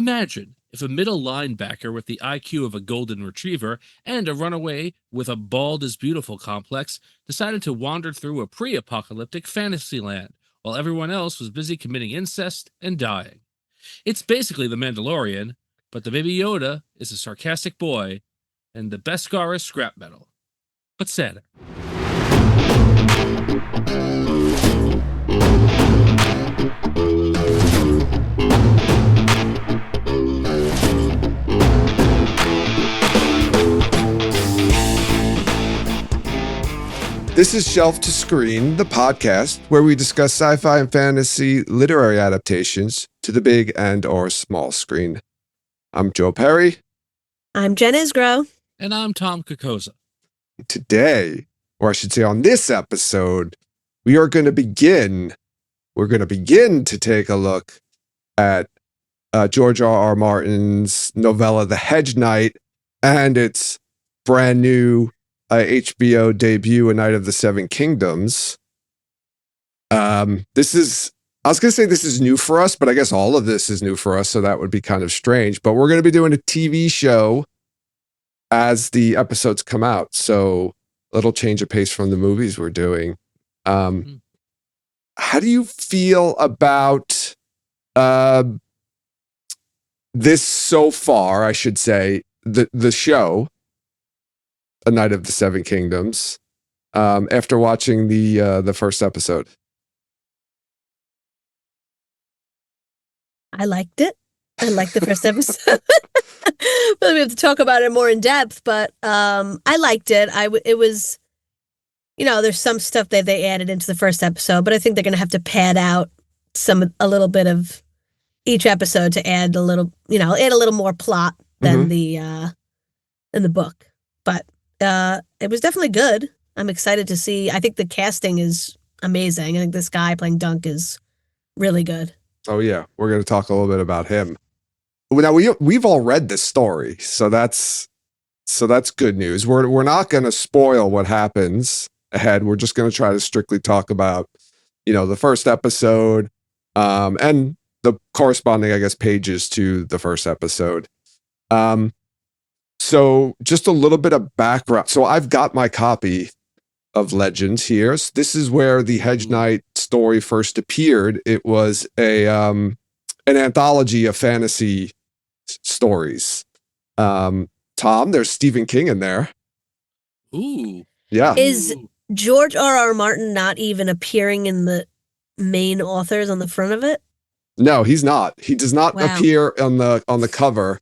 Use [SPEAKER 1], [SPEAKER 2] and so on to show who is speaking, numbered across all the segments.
[SPEAKER 1] Imagine if a middle linebacker with the IQ of a golden retriever and a runaway with a bald is beautiful complex decided to wander through a pre-apocalyptic fantasy land while everyone else was busy committing incest and dying. It's basically The Mandalorian, but the Baby Yoda is a sarcastic boy and the Beskar is scrap metal. But sadder.
[SPEAKER 2] This is Shelf to Screen, the podcast where we discuss sci-fi and fantasy literary adaptations to the big and or small screen. I'm Joe Perry.
[SPEAKER 3] I'm Jen Isgro.
[SPEAKER 1] And I'm Tom Kokoza.
[SPEAKER 2] Today, or I should say on this episode, we're going to begin to take a look at George R.R. Martin's novella, The Hedge Knight, and its brand new HBO debut, A Knight of the Seven Kingdoms. I was going to say this is new for us, but I guess all of this is new for us, so that would be kind of strange. But we're going to be doing a TV show as the episodes come out, so a little change of pace from the movies we're doing. How do you feel about this so far, I should say, the show, A Knight of the Seven Kingdoms, after watching the first episode?
[SPEAKER 3] I liked it. I liked the first episode. But we have to talk about it more in depth. But I liked it. It was, there's some stuff that they added into the first episode, but I think they're going to have to pad out a little bit of each episode to add a little more plot than in the book. But it was definitely good. I'm excited to see. I think the casting is amazing. I think this guy playing Dunk is really good.
[SPEAKER 2] Oh yeah, we're going to talk a little bit about him. Now we've all read this story, so that's good news. We're not going to spoil what happens ahead. We're just going to try to strictly talk about the first episode and the corresponding, I guess, pages to the first episode. So just a little bit of background. So I've got my copy of Legends here. So this is where the Hedge Knight story first appeared. It was an anthology of fantasy stories. Tom, there's Stephen King in there.
[SPEAKER 1] Ooh.
[SPEAKER 2] Yeah.
[SPEAKER 3] Is George R.R. Martin not even appearing in the main authors on the front of it?
[SPEAKER 2] No, he's not. He does not appear on the cover.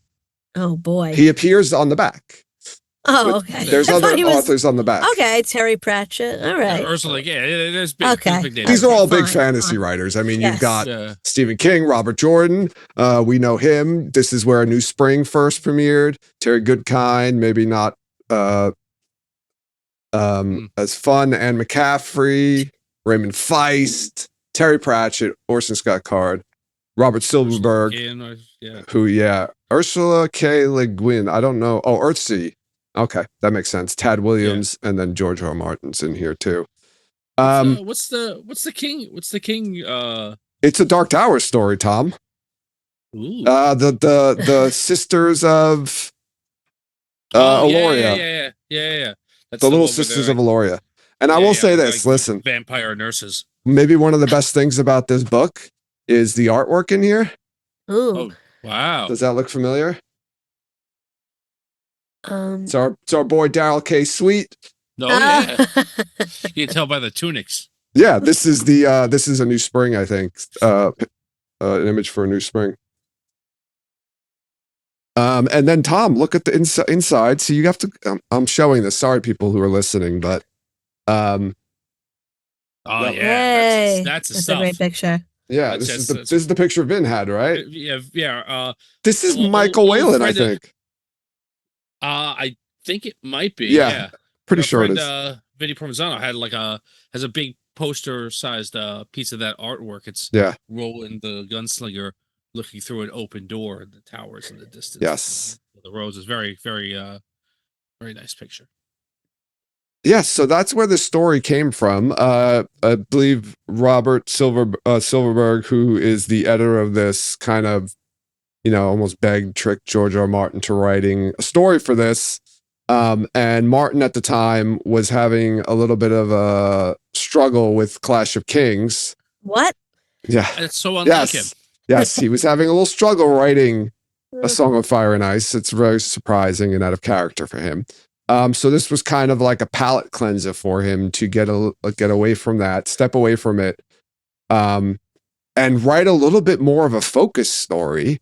[SPEAKER 3] Oh boy.
[SPEAKER 2] He appears on the back.
[SPEAKER 3] Oh, okay.
[SPEAKER 2] There's other authors on the back.
[SPEAKER 3] Okay, Terry Pratchett. All right.
[SPEAKER 1] Ursula, there's big.
[SPEAKER 3] Okay.
[SPEAKER 1] There's big names.
[SPEAKER 2] These are all big fantasy writers. I mean, you've got Stephen King, Robert Jordan. We know him. This is where A New Spring first premiered. Terry Goodkind, maybe not as fun. Anne McCaffrey, Raymond Feist, Terry Pratchett, Orson Scott Card, Robert Silverberg, Ursula K. Le Guin. I don't know. Oh, Earthsea. Okay, that makes sense. Tad Williams and then George R. Martin's in here too.
[SPEAKER 1] What's the king?
[SPEAKER 2] It's a Dark Tower story, Tom.
[SPEAKER 1] Ooh.
[SPEAKER 2] The sisters of Eloria.
[SPEAKER 1] Yeah. That's
[SPEAKER 2] the little sisters of Eloria. And I will say this, listen.
[SPEAKER 1] Vampire nurses.
[SPEAKER 2] Maybe one of the best things about this book is the artwork in here.
[SPEAKER 3] Ooh.
[SPEAKER 1] Oh, wow.
[SPEAKER 2] Does that look familiar? It's our boy Daryl K. Sweet.
[SPEAKER 1] No, yeah. You can tell by the tunics.
[SPEAKER 2] Yeah, this is A New Spring, I think. An image for A New Spring. And then Tom, look at the inside. So you have to. I'm showing this. Sorry, people who are listening, but.
[SPEAKER 1] Oh yeah, that's
[SPEAKER 3] a great picture.
[SPEAKER 2] Yeah, this is the picture Vin had, right?
[SPEAKER 1] Yeah.
[SPEAKER 2] This is Michael Whalen, I think.
[SPEAKER 1] I think it might be.
[SPEAKER 2] Yeah. Pretty sure it is.
[SPEAKER 1] Vinny Provenzano has a big poster-sized piece of that artwork. It's Roland the gunslinger looking through an open door in the towers in the distance.
[SPEAKER 2] Yes,
[SPEAKER 1] the roads is very, very, very nice picture.
[SPEAKER 2] Yes, so that's where the story came from. I believe Robert Silverberg, who is the editor of this, kind of almost begged, tricked George R. R. Martin to writing a story for this. And Martin at the time was having a little bit of a struggle with Clash of Kings.
[SPEAKER 3] What?
[SPEAKER 2] Yeah.
[SPEAKER 1] It's so unlike him.
[SPEAKER 2] Yes, he was having a little struggle writing A Song of Fire and Ice. It's very surprising and out of character for him. So this was kind of like a palate cleanser for him to get away from that, step away from it, and write a little bit more of a focused story.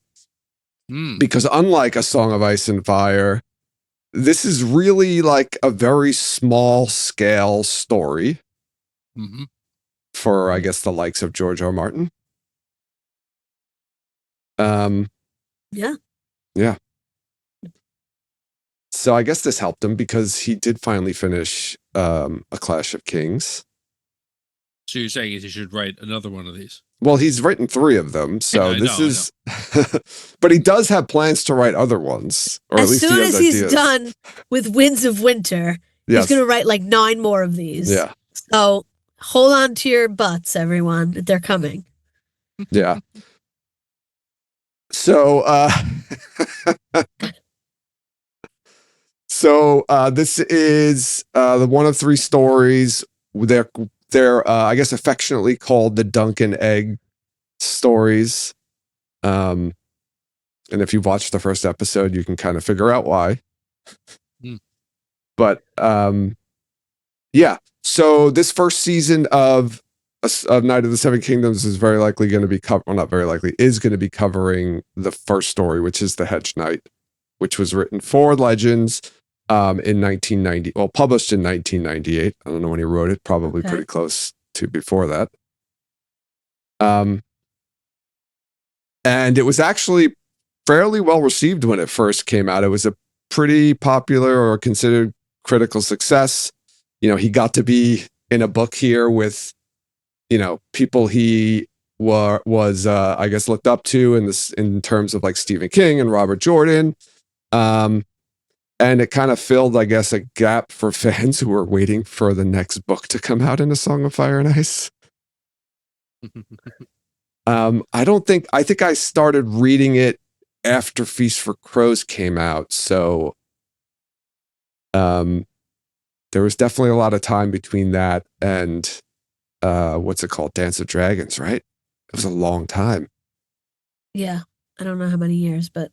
[SPEAKER 2] Because unlike A Song of Ice and Fire, this is really like a very small scale story for, I guess, the likes of George R. R. Martin. Yeah. So I guess this helped him because he did finally finish A Clash of Kings.
[SPEAKER 1] So you're saying he should write another one of these?
[SPEAKER 2] Well, he's written 3 of them, so
[SPEAKER 1] I
[SPEAKER 2] this
[SPEAKER 1] know.
[SPEAKER 2] is. But he does have plans to write other ones, or
[SPEAKER 3] As
[SPEAKER 2] at least
[SPEAKER 3] soon
[SPEAKER 2] he has
[SPEAKER 3] as he's
[SPEAKER 2] ideas.
[SPEAKER 3] done with Winds of Winter,
[SPEAKER 2] Yes.
[SPEAKER 3] he's going to write like 9 more of these.
[SPEAKER 2] Yeah.
[SPEAKER 3] So hold on to your butts, everyone. They're coming.
[SPEAKER 2] Yeah. So, this is the one of 3 stories. They're I guess affectionately called the Duncan Egg stories. And if you've watched the first episode, you can kind of figure out why. But yeah. So this first season of Night of the Seven Kingdoms is very likely going to be not very likely, is going to be covering the first story, which is the Hedge Knight, which was written for Legends in 1990. Well, published in 1998. I don't know when he wrote it. Probably pretty close to before that. And it was actually fairly well received when it first came out. It was a pretty popular or considered critical success. He got to be in a book here with, people he was I guess looked up to in terms of like Stephen King and Robert Jordan. And it kind of filled, I guess, a gap for fans who were waiting for the next book to come out in A Song of Fire and Ice. I think I started reading it after Feast for Crows came out. So, there was definitely a lot of time between that and, what's it called? Dance of Dragons, right? It was a long time.
[SPEAKER 3] Yeah. I don't know how many years, but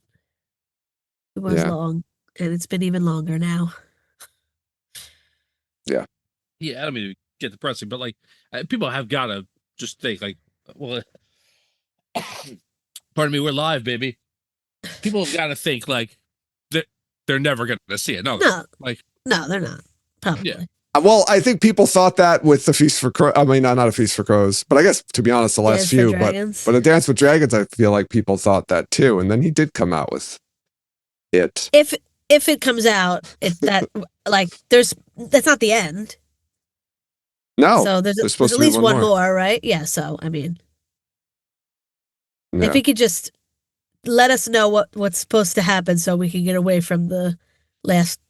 [SPEAKER 3] it was long. And it's been even longer now.
[SPEAKER 2] Yeah.
[SPEAKER 1] Yeah, I don't mean to get depressing, but like people have got to just think like, well, pardon me, we're live, baby. People have got to think like they're never going to see it. No,
[SPEAKER 3] they're not. Probably.
[SPEAKER 1] Yeah.
[SPEAKER 2] Well, I think people thought that with the Feast for Crows. I mean, not a Feast for Crows, but I guess to be honest, the last few. But a Dance with Dragons, I feel like people thought that too. And then he did come out with it.
[SPEAKER 3] If it comes out, that's not the end.
[SPEAKER 2] No.
[SPEAKER 3] So there's at least one more, right? Yeah. So I mean, if he could just let us know what's supposed to happen, so we can get away from the last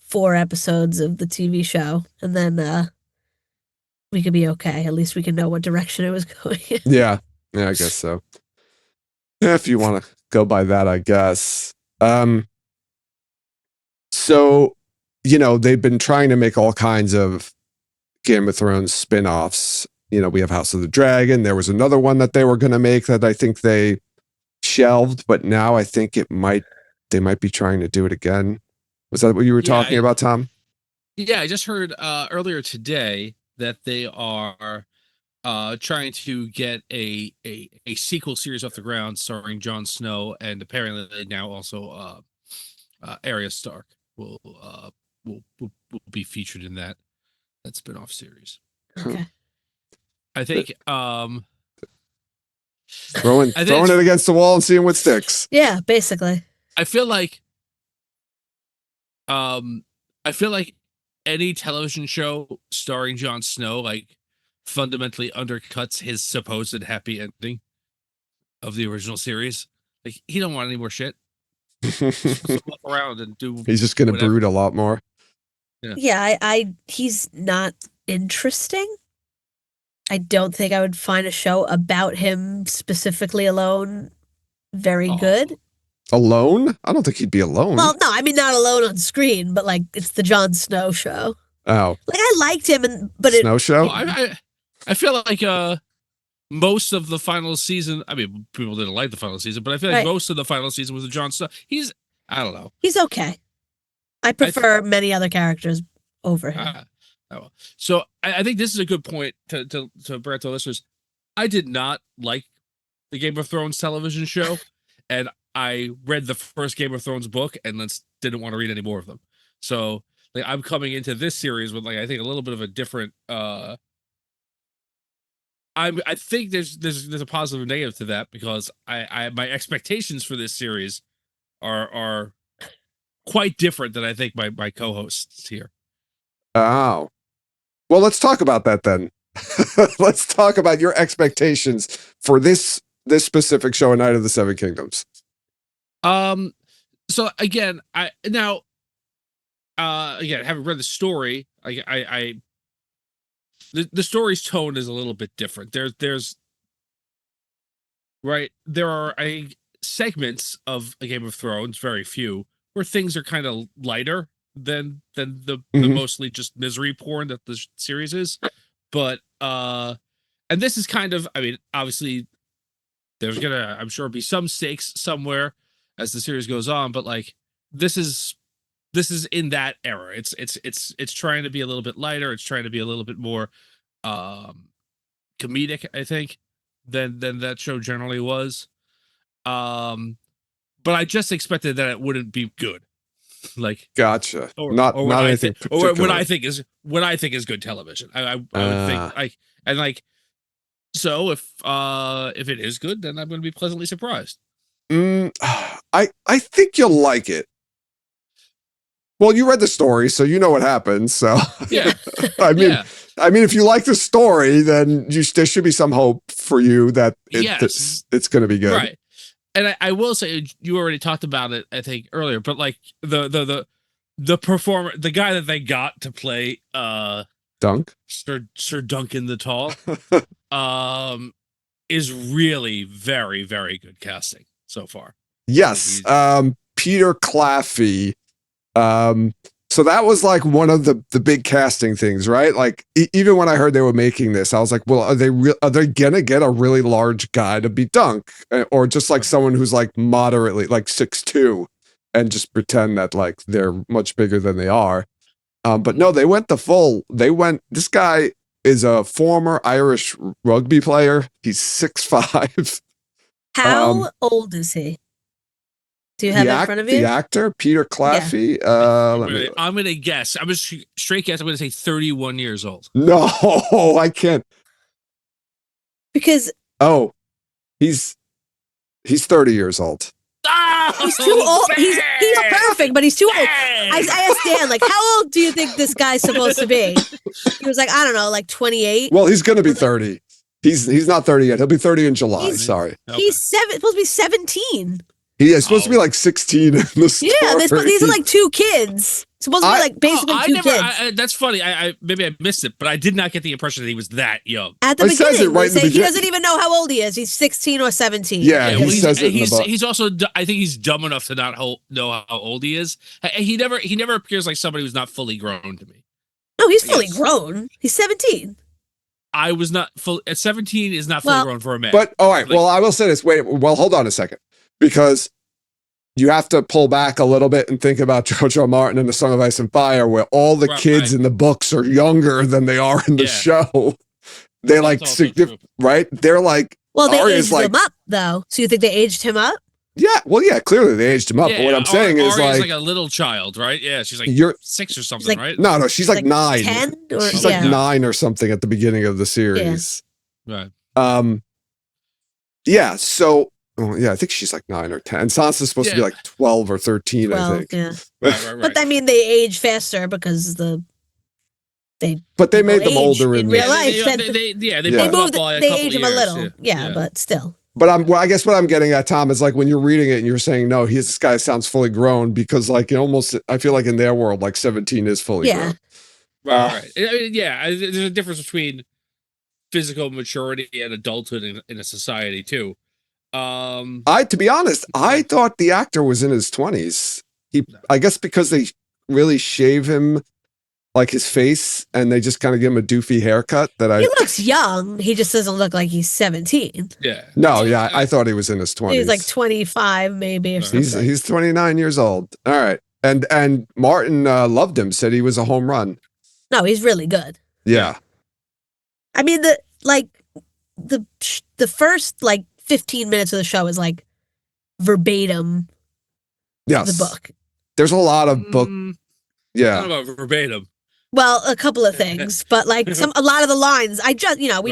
[SPEAKER 3] 4 episodes of the TV show, and then we could be okay. At least we can know what direction it was going.
[SPEAKER 2] Yeah, I guess so. If you want to go by that, I guess. So, they've been trying to make all kinds of Game of Thrones spin-offs. We have House of the Dragon. There was another one that they were going to make that I think they shelved, but now I think they might be trying to do it again. Was that what you were talking about, Tom?
[SPEAKER 1] Yeah, I just heard earlier today that they are trying to get a sequel series off the ground starring Jon Snow, and apparently now also Arya Stark will be featured in that spin-off series.
[SPEAKER 3] Okay.
[SPEAKER 1] I think
[SPEAKER 2] throwing it against the wall and seeing what sticks.
[SPEAKER 3] Yeah, basically.
[SPEAKER 1] I feel like any television show starring Jon Snow like fundamentally undercuts his supposed happy ending of the original series. Like he don't want any more shit. Just walk around and do.
[SPEAKER 2] He's just going to brood a lot more.
[SPEAKER 3] Yeah, he's not interesting. I don't think I would find a show about him specifically alone very
[SPEAKER 1] Oh.
[SPEAKER 3] good.
[SPEAKER 2] Alone? I don't think he'd be alone.
[SPEAKER 3] Well, no, I mean not alone on screen, but like it's the Jon Snow show.
[SPEAKER 2] Oh,
[SPEAKER 3] Like I liked him, but
[SPEAKER 2] Snow Show?
[SPEAKER 1] Well, I feel like most of the final season. I mean, people didn't like the final season, but I feel like
[SPEAKER 3] Right.
[SPEAKER 1] most of the final season was with Jon Snow. I don't know.
[SPEAKER 3] he's okay. I prefer many other characters over him.
[SPEAKER 1] Oh. So I think this is a good point to bring to listeners. I did not like the Game of Thrones television show, and I read the first Game of Thrones book and then didn't want to read any more of them. So like I'm coming into this series with like I think a little bit of a different. I think there's a positive and negative to that because I my expectations for this series are quite different than I think my co-hosts here.
[SPEAKER 2] Oh. Well, let's talk about that then. Let's talk about your expectations for this specific show, A Night of the Seven Kingdoms.
[SPEAKER 1] So again, again, having read the story, the story's tone is a little bit different. There's right there are segments of a Game of Thrones, very few, where things are kind of lighter than the mostly just misery porn that the series is. But and this is kind of, I mean, obviously there's gonna, I'm sure, be some stakes somewhere as the series goes on, but like this is in that era. It's trying to be a little bit lighter. It's trying to be a little bit more comedic, I think, than that show generally was. But I just expected that it wouldn't be good. Like
[SPEAKER 2] Gotcha.
[SPEAKER 1] or
[SPEAKER 2] not anything
[SPEAKER 1] or
[SPEAKER 2] particular.
[SPEAKER 1] what I think is good television. I would think like, and like, so if it is good, then I'm going to be pleasantly surprised.
[SPEAKER 2] I think you'll like it. Well, you read the story, so you know what happens. So
[SPEAKER 1] Yeah.
[SPEAKER 2] I mean,
[SPEAKER 1] Yeah.
[SPEAKER 2] I mean, if you like the story, then there should be some hope for you that
[SPEAKER 1] Yes.
[SPEAKER 2] it's going to be good.
[SPEAKER 1] Right. And I will say, you already talked about it, I think, earlier, but like the performer, the guy that they got to play
[SPEAKER 2] Dunk?
[SPEAKER 1] Sir Duncan the Tall is really very, very good casting so far.
[SPEAKER 2] Yes. Peter Claffey. So that was like one of the big casting things, right? Like even when I heard they were making this, I was like, well, are they gonna get a really large guy to be Dunk, or just like someone who's like moderately like 6'2", and just pretend that like they're much bigger than they are? But no, this guy is a former Irish rugby player. He's 6'5".
[SPEAKER 3] How old is he? Do you have it in front of you?
[SPEAKER 2] The actor, Peter Claffey.
[SPEAKER 1] I'm gonna guess. I'm just straight guess. I'm gonna say 31 years old.
[SPEAKER 2] No, I can't.
[SPEAKER 3] Because
[SPEAKER 2] he's 30 years old.
[SPEAKER 1] Oh,
[SPEAKER 3] he's too old. He's perfect, but he's too old. I asked Dan, like, how old do you think this guy's supposed to be? He was like, I don't know, like 28.
[SPEAKER 2] Well, he's gonna be 30. He's not 30 yet. He'll be 30 in July. Sorry.
[SPEAKER 1] Okay.
[SPEAKER 3] He's supposed to be 17.
[SPEAKER 2] He is supposed to be like 16 in the story.
[SPEAKER 3] Yeah, these are like two kids. Supposed to be like basically two kids.
[SPEAKER 1] That's funny. Maybe I missed it, but I did not get the impression that he was that young.
[SPEAKER 3] At the
[SPEAKER 2] It says
[SPEAKER 3] beginning,
[SPEAKER 2] it right in the
[SPEAKER 3] he
[SPEAKER 2] beginning.
[SPEAKER 3] doesn't even know how old he is. He's 16 or 17.
[SPEAKER 2] Yeah,
[SPEAKER 1] Well,
[SPEAKER 2] he says it in the book.
[SPEAKER 1] He's also, I think he's dumb enough to not know how old he is. He never appears like somebody who's not fully grown to me.
[SPEAKER 3] No, he's fully grown. He's 17.
[SPEAKER 1] I was not full at 17 is not fully grown for a man.
[SPEAKER 2] But all right,
[SPEAKER 1] Like,
[SPEAKER 2] well, I will say this. Wait, well, hold on a second, because you have to pull back a little bit and think about George R. R. Martin and The Song of Ice and Fire, where all the kids in the books are younger than they are in the show. They're like, right? They're like,
[SPEAKER 3] well, they
[SPEAKER 2] Arya's
[SPEAKER 3] aged
[SPEAKER 2] like,
[SPEAKER 3] him up, though. So you think they aged him up?
[SPEAKER 2] Yeah, well, yeah, clearly they aged him up.
[SPEAKER 1] Yeah,
[SPEAKER 2] but what I'm saying is
[SPEAKER 1] Arya's
[SPEAKER 2] like
[SPEAKER 1] a little child, right? Yeah, she's like
[SPEAKER 2] you're
[SPEAKER 1] 6 or something,
[SPEAKER 3] like,
[SPEAKER 1] right?
[SPEAKER 2] No, she's like 9.
[SPEAKER 3] 10 or
[SPEAKER 2] She's like 9 or something at the beginning of the series.
[SPEAKER 1] Right.
[SPEAKER 2] Yeah, so I think she's like 9 or 10. Sansa's supposed to be like 12 or 13,
[SPEAKER 3] 12,
[SPEAKER 2] I think.
[SPEAKER 3] Yeah.
[SPEAKER 1] Right.
[SPEAKER 3] But I mean, they age faster because
[SPEAKER 2] But they made them older
[SPEAKER 3] in real life. They age them a little. Yeah, but still.
[SPEAKER 2] But I guess what I'm getting at, Tom, is like when you're reading it and you're saying, no, this guy sounds fully grown, because like I feel like in their world, like 17 is fully grown.
[SPEAKER 1] Right. I mean, there's a difference between physical maturity and adulthood in a society too.
[SPEAKER 2] To be honest, I thought the actor was in his 20s. I guess because they really shave him, like his face, and they just kind of give him a doofy haircut.
[SPEAKER 3] He looks young. He just doesn't look like he's 17.
[SPEAKER 1] Yeah.
[SPEAKER 2] No, yeah, I thought he was in his 20s.
[SPEAKER 3] He's like 25 maybe or something.
[SPEAKER 2] He's 29 years old. All right. And Martin loved him, said he was a home run.
[SPEAKER 3] No, he's really good.
[SPEAKER 2] Yeah.
[SPEAKER 3] I mean, the first like 15 minutes of the show is like verbatim
[SPEAKER 2] Yes.
[SPEAKER 3] the book.
[SPEAKER 2] There's a lot of book. Yeah.
[SPEAKER 1] Not about verbatim.
[SPEAKER 3] Well, a couple of things, but like a lot of the lines, we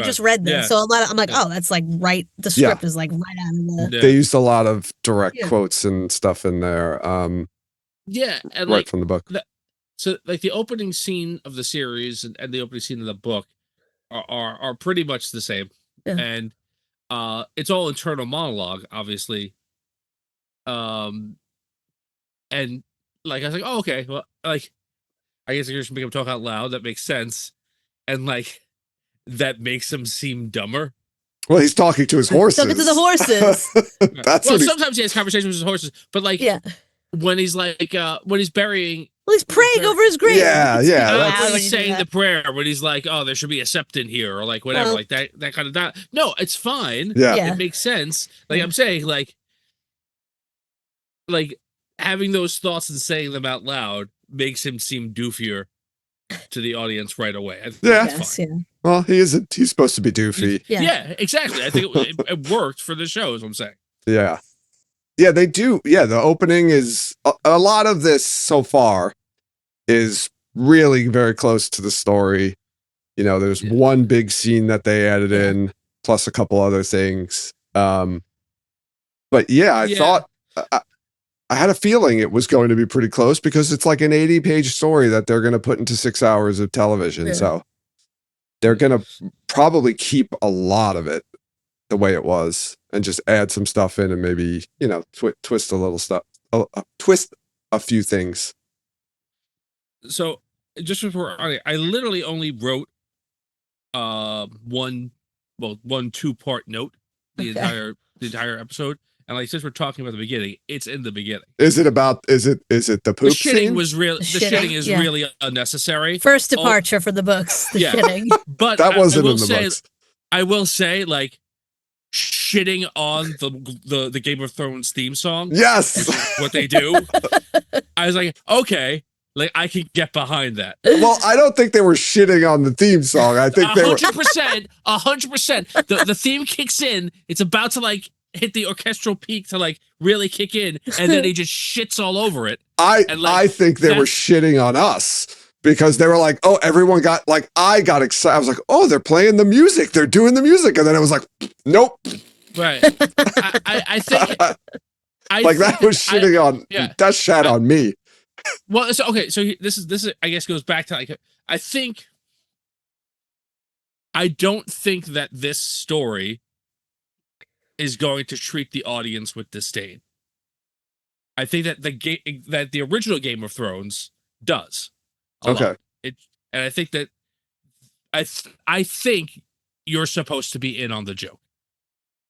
[SPEAKER 3] just read them, so a lot of, I'm like, oh, that's like right. The script is like right out of the.
[SPEAKER 2] They used a lot of direct quotes and stuff in there.
[SPEAKER 1] Yeah, and
[SPEAKER 2] right
[SPEAKER 1] like,
[SPEAKER 2] from the book.
[SPEAKER 1] So, like the opening scene of the series and the opening scene of the book are pretty much the same, and it's all internal monologue, obviously. And like I was like, oh, okay, well, like I guess you're just making him talk out loud. That makes sense, and like that makes him seem dumber.
[SPEAKER 2] Well, he's talking to his horses.
[SPEAKER 3] Talking to the horses.
[SPEAKER 2] That's
[SPEAKER 1] well, sometimes he has conversations with his horses, but like, when he's like, when he's burying.
[SPEAKER 3] Well, he's praying over his grave.
[SPEAKER 2] Yeah.
[SPEAKER 1] When he's saying the prayer, when he's like, "Oh, there should be a septon here," or like whatever, like that kind of that. No, it's fine.
[SPEAKER 2] Yeah,
[SPEAKER 1] it makes sense. Like I'm saying, like having those thoughts and saying them out loud makes him seem doofier to the audience right away.
[SPEAKER 2] That's fine.
[SPEAKER 3] Yeah.
[SPEAKER 2] Well, he's supposed to be doofy.
[SPEAKER 1] Yeah, exactly. I think it worked for the show. Is what I'm saying.
[SPEAKER 2] Yeah. Yeah, they do. Yeah, the opening is a lot of this so far is really very close to the story. You know, there's one big scene that they added in, plus a couple other things. But yeah, I thought I had a feeling it was going to be pretty close because it's like an 80-page story that they're going to put into 6 hours of television. So they're going to probably keep a lot of it the way it was and just add some stuff in and maybe, you know, twist a little stuff, twist a few things.
[SPEAKER 1] So just before I literally only wrote one 2-part note the entire episode, and like since we're talking about the beginning, it's in the beginning.
[SPEAKER 2] Is it the poop scene?
[SPEAKER 1] The shitting is really unnecessary.
[SPEAKER 3] First departure for the books. The shitting,
[SPEAKER 1] but
[SPEAKER 2] that wasn't in the books.
[SPEAKER 1] I will say, like, shitting on the Game of Thrones theme song.
[SPEAKER 2] Yes,
[SPEAKER 1] what they do. I was like, okay, like I can get behind that.
[SPEAKER 2] Well, I don't think they were shitting on the theme song. I think
[SPEAKER 1] 100%, 100%. The theme kicks in. It's about to like hit the orchestral peak to like really kick in, and then he just shits all over it.
[SPEAKER 2] I think they were shitting on us. Because they were like, oh, everyone got, like, I got excited. I was like, oh, they're playing the music. They're doing the music. And then I was like, nope.
[SPEAKER 1] Right. I think.
[SPEAKER 2] That was shitting on, that shat on me.
[SPEAKER 1] Well, so, okay. So this is, I guess, goes back to, like, I don't think that this story is going to treat the audience with disdain. I think that the original Game of Thrones does.
[SPEAKER 2] Okay.
[SPEAKER 1] And I think that I think you're supposed to be in on the joke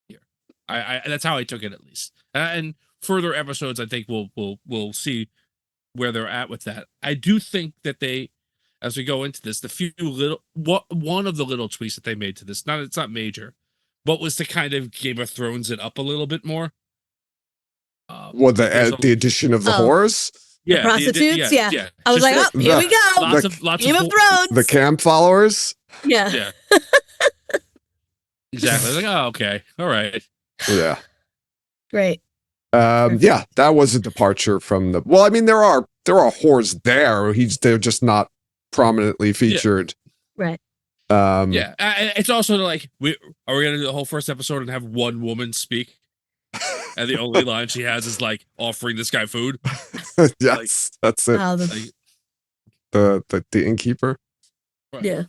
[SPEAKER 1] here. I that's how I took it, at least. And further episodes, I think we'll see where they're at with that. I do think that they, as we go into this, one of the little tweaks that they made to this, it's not major, but was to kind of Game of Thrones it up a little bit more.
[SPEAKER 2] The addition of the horrors.
[SPEAKER 3] Yeah, the prostitutes. Yeah. I was like, oh, here we go.
[SPEAKER 1] Lots of
[SPEAKER 3] Game of Thrones.
[SPEAKER 2] The camp followers.
[SPEAKER 3] Yeah.
[SPEAKER 1] Exactly. Like, oh, okay, all right.
[SPEAKER 2] Yeah.
[SPEAKER 3] Great.
[SPEAKER 2] Yeah, that was a departure from the. Well, I mean, there are whores there. They're just not prominently featured.
[SPEAKER 3] Right.
[SPEAKER 1] It's also like, are we gonna do the whole first episode and have one woman speak? And the only line she has is like offering this guy food.
[SPEAKER 2] Yes, that's it. The innkeeper.
[SPEAKER 3] Right. Yeah.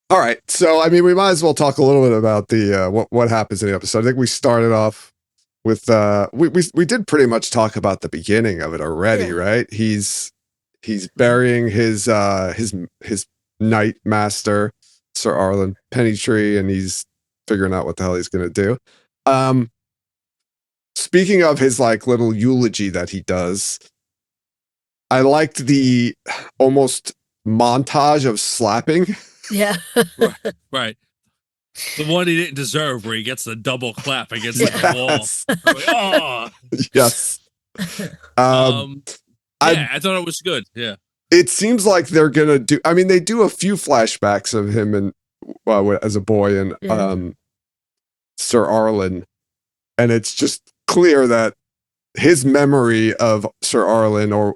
[SPEAKER 2] All right, so I mean, we might as well talk a little bit about the what happens in the episode. I think we started off with we did pretty much talk about the beginning of it already, right? He's burying his knight master, Sir Arlen Pennytree, and he's figuring out what the hell he's gonna do. speaking of his like little eulogy that he does, I liked the almost montage of slapping.
[SPEAKER 3] Yeah.
[SPEAKER 1] Right. The one he didn't deserve, where he gets the double clap against like a wall.
[SPEAKER 2] Yes.
[SPEAKER 1] Like, oh,
[SPEAKER 2] Yes. Um,
[SPEAKER 1] yeah, I thought it was good. Yeah,
[SPEAKER 2] it seems like they're gonna do. I mean, they do a few flashbacks of him and as a boy and
[SPEAKER 3] Yeah.
[SPEAKER 2] Sir Arlen, and it's just clear that his memory of Sir Arlen or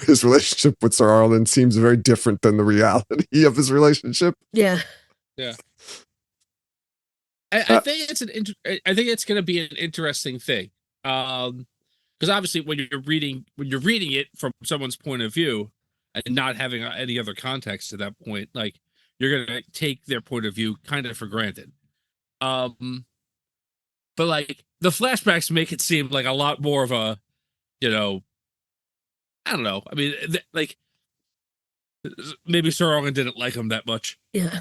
[SPEAKER 2] his relationship with Sir Arlen seems very different than the reality of his relationship.
[SPEAKER 3] Yeah.
[SPEAKER 1] yeah. I think it's I think it's going to be an interesting thing, because obviously when you're reading it from someone's point of view and not having any other context to that point, like you're going to take their point of view kind of for granted. But like the flashbacks make it seem like a lot more of a, you know, I don't know. I mean, like maybe Sir Owen didn't like him that much,
[SPEAKER 3] Yeah.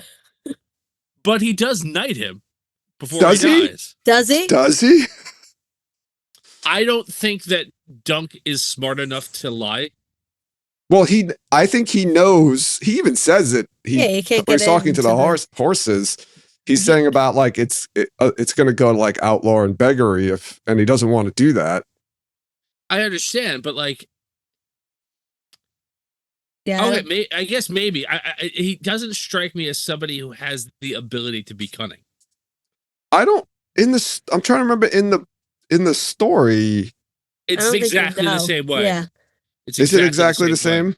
[SPEAKER 1] but he does knight him before
[SPEAKER 2] Does
[SPEAKER 1] he
[SPEAKER 2] he?
[SPEAKER 1] dies.
[SPEAKER 3] Does he?
[SPEAKER 2] Does he?
[SPEAKER 1] I don't think that Dunk is smart enough to lie.
[SPEAKER 2] Well, I think he knows. He even says it.
[SPEAKER 3] Yeah, you can't
[SPEAKER 2] when he's
[SPEAKER 3] get
[SPEAKER 2] talking to
[SPEAKER 3] into
[SPEAKER 2] the horses. He's saying about like it's going to go to like outlaw and beggary and he doesn't want to do that.
[SPEAKER 1] I understand, but like,
[SPEAKER 3] Yeah.
[SPEAKER 1] okay, I guess maybe he doesn't strike me as somebody who has the ability to be cunning.
[SPEAKER 2] I don't I'm trying to remember in the story.
[SPEAKER 1] It's exactly the same way.
[SPEAKER 3] Yeah.
[SPEAKER 2] Is it exactly the same?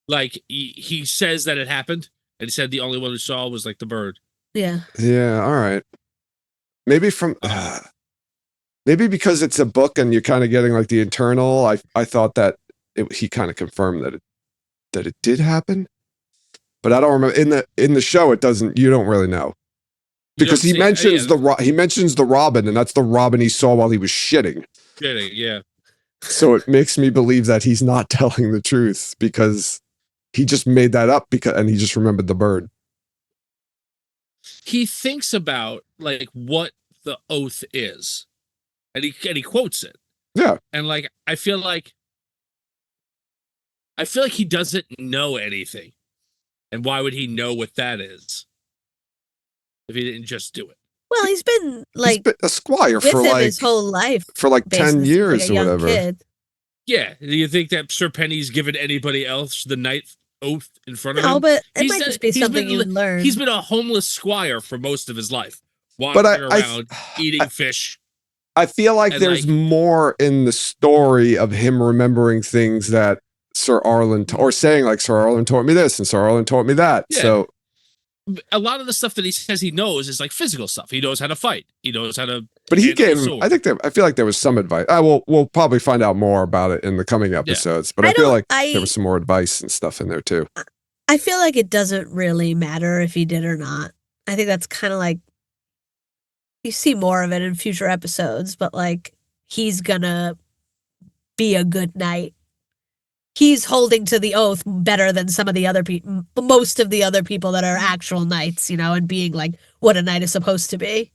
[SPEAKER 1] Like he says that it happened, and he said the only one who saw was like the bird.
[SPEAKER 3] Yeah.
[SPEAKER 2] Yeah. All right. Maybe maybe because it's a book and you're kind of getting like the internal. I thought that he kind of confirmed that it did happen, but I don't remember in the show. It doesn't. You don't really know because he mentions the robin, and that's the robin he saw while he was shitting.
[SPEAKER 1] Yeah.
[SPEAKER 2] So it makes me believe that he's not telling the truth because he just made that up and he just remembered the bird.
[SPEAKER 1] He thinks about like what the oath is, and he quotes it.
[SPEAKER 2] Yeah,
[SPEAKER 1] and like I feel like he doesn't know anything, and why would he know what that is if he didn't just do it?
[SPEAKER 3] Well, he's been
[SPEAKER 2] he's been a squire
[SPEAKER 3] with
[SPEAKER 2] for
[SPEAKER 3] him
[SPEAKER 2] like
[SPEAKER 3] his whole life
[SPEAKER 2] for like 10 years
[SPEAKER 3] like
[SPEAKER 2] or whatever.
[SPEAKER 3] Kid.
[SPEAKER 1] Yeah, do you think that Sir Penny's given anybody else the knight oath in front of him?
[SPEAKER 3] No, but it might just be something you would learn.
[SPEAKER 1] He's been a homeless squire for most of his life, wandering around eating fish.
[SPEAKER 2] I feel like there's more in the story of him remembering things that Sir Arlen or saying like Sir Arlen taught me this and Sir Arlen taught me that. Yeah. So
[SPEAKER 1] a lot of the stuff that he says he knows is like physical stuff. He knows how to fight. He knows how to.
[SPEAKER 2] But he gave him. I feel like there was some advice. We'll probably find out more about it in the coming episodes. Yeah. But I feel like there was some more advice and stuff in there too.
[SPEAKER 3] I feel like it doesn't really matter if he did or not. I think that's kind of like you see more of it in future episodes. But like he's gonna be a good knight. He's holding to the oath better than some of the other people, most of the other people that are actual knights, and being like what a knight is supposed to be.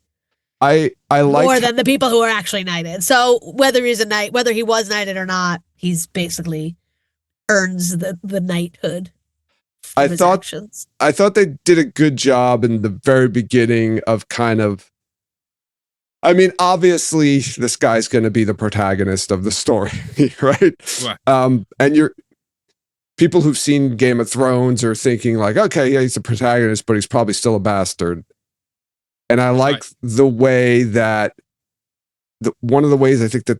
[SPEAKER 2] I like
[SPEAKER 3] more than the people who are actually knighted. So whether he's a knight, whether he was knighted or not, he's basically earns the knighthood.
[SPEAKER 2] I thought they did a good job in the very beginning of kind of. I mean, obviously, this guy's going to be the protagonist of the story, right? And people who've seen Game of Thrones are thinking like, okay, yeah, he's the protagonist, but he's probably still a bastard. And I like the way that one of the ways I think that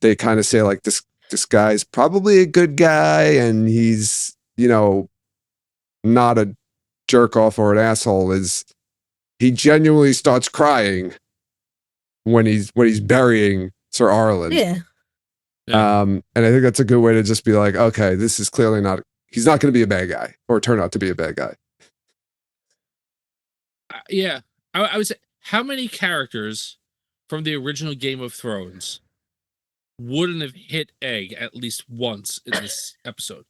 [SPEAKER 2] they kind of say like this guy's probably a good guy and he's not a jerk off or an asshole is he genuinely starts crying when he's burying Sir Arlen.
[SPEAKER 3] Yeah.
[SPEAKER 2] And I think that's a good way to just be like, okay, this is clearly he's not going to be a bad guy or turn out to be a bad guy.
[SPEAKER 1] Yeah. I would say, how many characters from the original Game of Thrones wouldn't have hit egg at least once in this episode?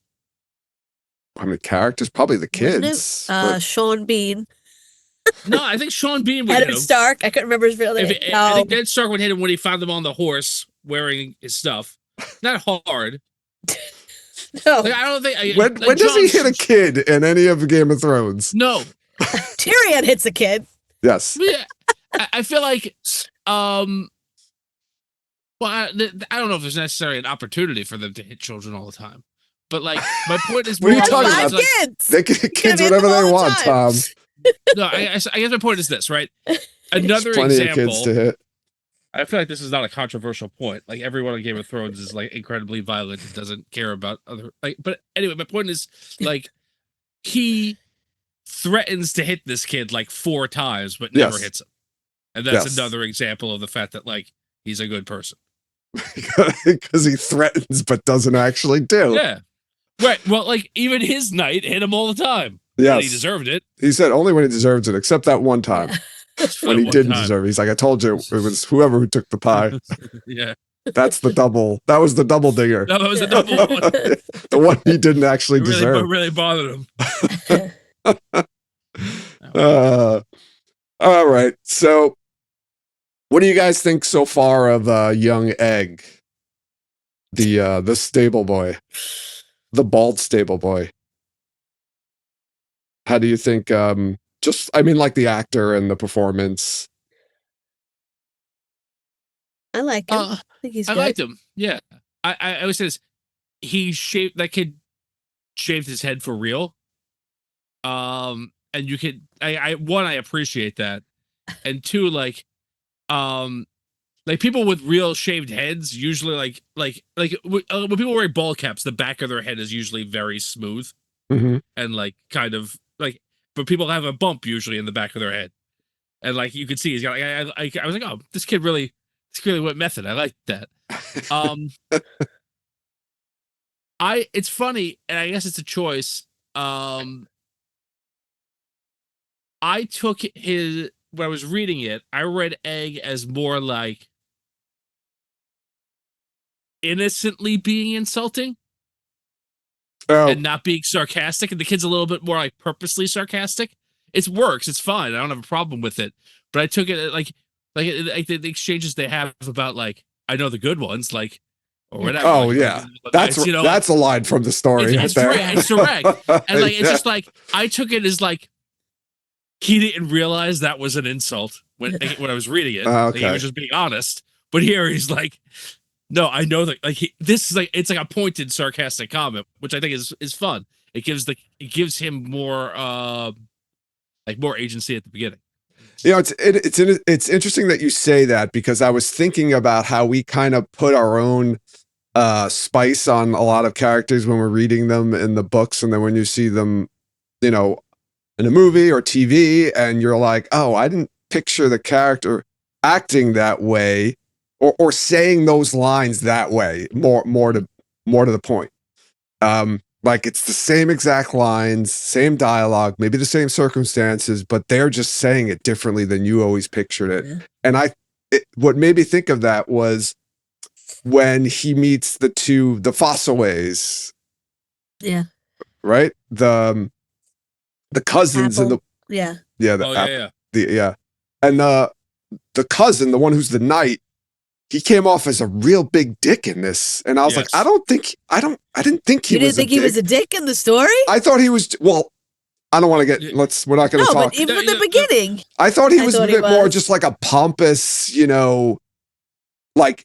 [SPEAKER 2] How many characters? Probably the kids.
[SPEAKER 3] Sean Bean.
[SPEAKER 1] No, I think Sean Bean would hit
[SPEAKER 3] Adam
[SPEAKER 1] him.
[SPEAKER 3] Stark. I couldn't remember his real name.
[SPEAKER 1] I think Ned Stark would hit him when he found him on the horse wearing his stuff. Not hard.
[SPEAKER 3] No.
[SPEAKER 1] Like, I don't think.
[SPEAKER 2] When does he hit a kid in any of Game of Thrones?
[SPEAKER 1] No.
[SPEAKER 3] Tyrion hits a kid.
[SPEAKER 2] Yes.
[SPEAKER 1] Yeah, I feel like, well, I don't know if there's necessarily an opportunity for them to hit children all the time, but like my point is,
[SPEAKER 2] What are you
[SPEAKER 1] more
[SPEAKER 2] talking
[SPEAKER 1] like,
[SPEAKER 2] about?
[SPEAKER 3] Kids.
[SPEAKER 2] They can hit kids
[SPEAKER 3] hit
[SPEAKER 2] whatever
[SPEAKER 3] them all
[SPEAKER 2] they
[SPEAKER 3] the
[SPEAKER 2] want,
[SPEAKER 3] time.
[SPEAKER 2] Tom.
[SPEAKER 1] No, I guess my point is this, right? Another
[SPEAKER 2] Plenty
[SPEAKER 1] example.
[SPEAKER 2] of kids to hit.
[SPEAKER 1] I feel like this is not a controversial point. Like everyone on Game of Thrones is like incredibly violent and doesn't care about other. Like, but anyway, my point is like he threatens to hit this kid like 4 times, but never
[SPEAKER 2] Yes.
[SPEAKER 1] hits him, and that's
[SPEAKER 2] Yes.
[SPEAKER 1] another example of the fact that like he's a good person.
[SPEAKER 2] Because he threatens but doesn't actually do.
[SPEAKER 1] Yeah, right. Well, like even his knight hit him all the time.
[SPEAKER 2] Yes.
[SPEAKER 1] And he deserved it.
[SPEAKER 2] He said only when he deserves it, except that one time when he
[SPEAKER 1] One
[SPEAKER 2] didn't
[SPEAKER 1] time.
[SPEAKER 2] deserve it. He's like, I told you it was whoever who took the pie.
[SPEAKER 1] Yeah,
[SPEAKER 2] That's the double. That was the double dinger.
[SPEAKER 1] that was a double one.
[SPEAKER 2] The one he didn't actually
[SPEAKER 1] It
[SPEAKER 2] deserve.
[SPEAKER 1] really bothered him.
[SPEAKER 2] All right. So, what do you guys think so far of young Egg, the stable boy, the bald stable boy? How do you think? I mean, like the actor and the performance.
[SPEAKER 3] I like him. I think he's good.
[SPEAKER 1] I liked him. Yeah, I always say this. That kid shaved his head for real. And you could, I appreciate that, and 2, like people with real shaved heads usually when people wear ball caps, the back of their head is usually very smooth
[SPEAKER 2] Mhm.
[SPEAKER 1] and like kind of like, but people have a bump usually in the back of their head, and like you could see he's got. I was like, oh, this kid really went method. I like that. It's funny, and I guess it's a choice. I took when I was reading it, I read Egg as more like innocently being insulting
[SPEAKER 2] Oh,
[SPEAKER 1] and not being sarcastic, and the kid's a little bit more like purposely sarcastic. It works, it's fine. I don't have a problem with it. But I took it like the exchanges they have about like, I know the good ones, like, or whatever.
[SPEAKER 2] oh
[SPEAKER 1] like,
[SPEAKER 2] yeah.
[SPEAKER 1] like,
[SPEAKER 2] That's a line from the story.
[SPEAKER 1] it's
[SPEAKER 2] right there.
[SPEAKER 1] direct, it's direct. And like it's
[SPEAKER 2] Yeah.
[SPEAKER 1] just like I took it as like he didn't realize that was an insult when I was reading it. Like, he
[SPEAKER 2] Okay.
[SPEAKER 1] was just being honest. But here he's like, no, I know that like this is like, it's like a pointed sarcastic comment, which I think is fun. It gives him more more agency at the beginning.
[SPEAKER 2] You know, it's interesting that you say that, because I was thinking about how we kind of put our own spice on a lot of characters when we're reading them in the books, and then when you see them, you know, in a movie or TV, and you're like, oh, I didn't picture the character acting that way or saying those lines that way. More to the point. Like it's the same exact lines, same dialogue, maybe the same circumstances, but they're just saying it differently than you always pictured it.
[SPEAKER 3] Yeah.
[SPEAKER 2] And what made me think of that was when he meets the Fossilways,
[SPEAKER 3] Yeah.
[SPEAKER 2] right? The cousins
[SPEAKER 3] Apple.
[SPEAKER 2] and
[SPEAKER 3] Yeah.
[SPEAKER 2] and the cousin, the one who's the knight, he came off as a real big dick in this, and I was like,
[SPEAKER 1] Yes.
[SPEAKER 2] I didn't think he
[SPEAKER 3] You
[SPEAKER 2] was.
[SPEAKER 3] didn't think he was a dick in the story?
[SPEAKER 2] I thought he was. Well, I don't want to get. We're not going to
[SPEAKER 3] No,
[SPEAKER 2] talk.
[SPEAKER 3] but even
[SPEAKER 1] Yeah,
[SPEAKER 3] in the
[SPEAKER 1] yeah,
[SPEAKER 3] beginning.
[SPEAKER 2] I thought he
[SPEAKER 3] I
[SPEAKER 2] was
[SPEAKER 3] thought
[SPEAKER 2] a
[SPEAKER 3] he
[SPEAKER 2] bit more
[SPEAKER 3] was.
[SPEAKER 2] just like a pompous, you know, like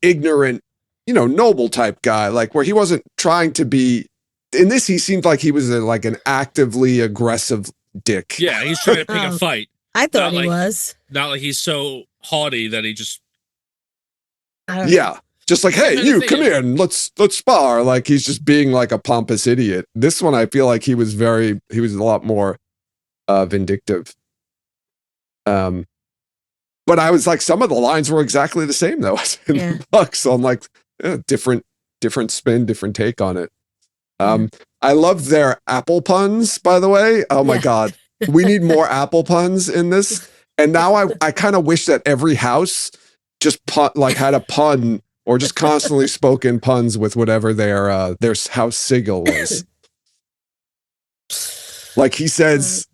[SPEAKER 2] ignorant, you know, noble type guy, like where he wasn't trying to be. In this, he seemed like he was like an actively aggressive dick.
[SPEAKER 1] Yeah, he's trying to pick a
[SPEAKER 3] Oh.
[SPEAKER 1] fight.
[SPEAKER 3] I thought
[SPEAKER 1] Not
[SPEAKER 3] he
[SPEAKER 1] like-
[SPEAKER 3] was.
[SPEAKER 1] Not like he's so haughty that he just
[SPEAKER 3] I don't know.
[SPEAKER 2] Yeah. Just like, hey,
[SPEAKER 1] And the
[SPEAKER 2] you
[SPEAKER 1] thing
[SPEAKER 2] come
[SPEAKER 1] is-
[SPEAKER 2] here and let's spar. Like he's just being like a pompous idiot. This one, I feel like he was a lot more vindictive. But I was like, some of the lines were exactly the same though as in
[SPEAKER 3] Yeah.
[SPEAKER 2] the book. So I'm like, different spin, different take on it. I love their apple puns, by the way. Oh my
[SPEAKER 3] Yeah.
[SPEAKER 2] God. We need more apple puns in this. And now I kind of wish that every house just had a pun or just constantly spoken puns with whatever their house sigil was. Like he says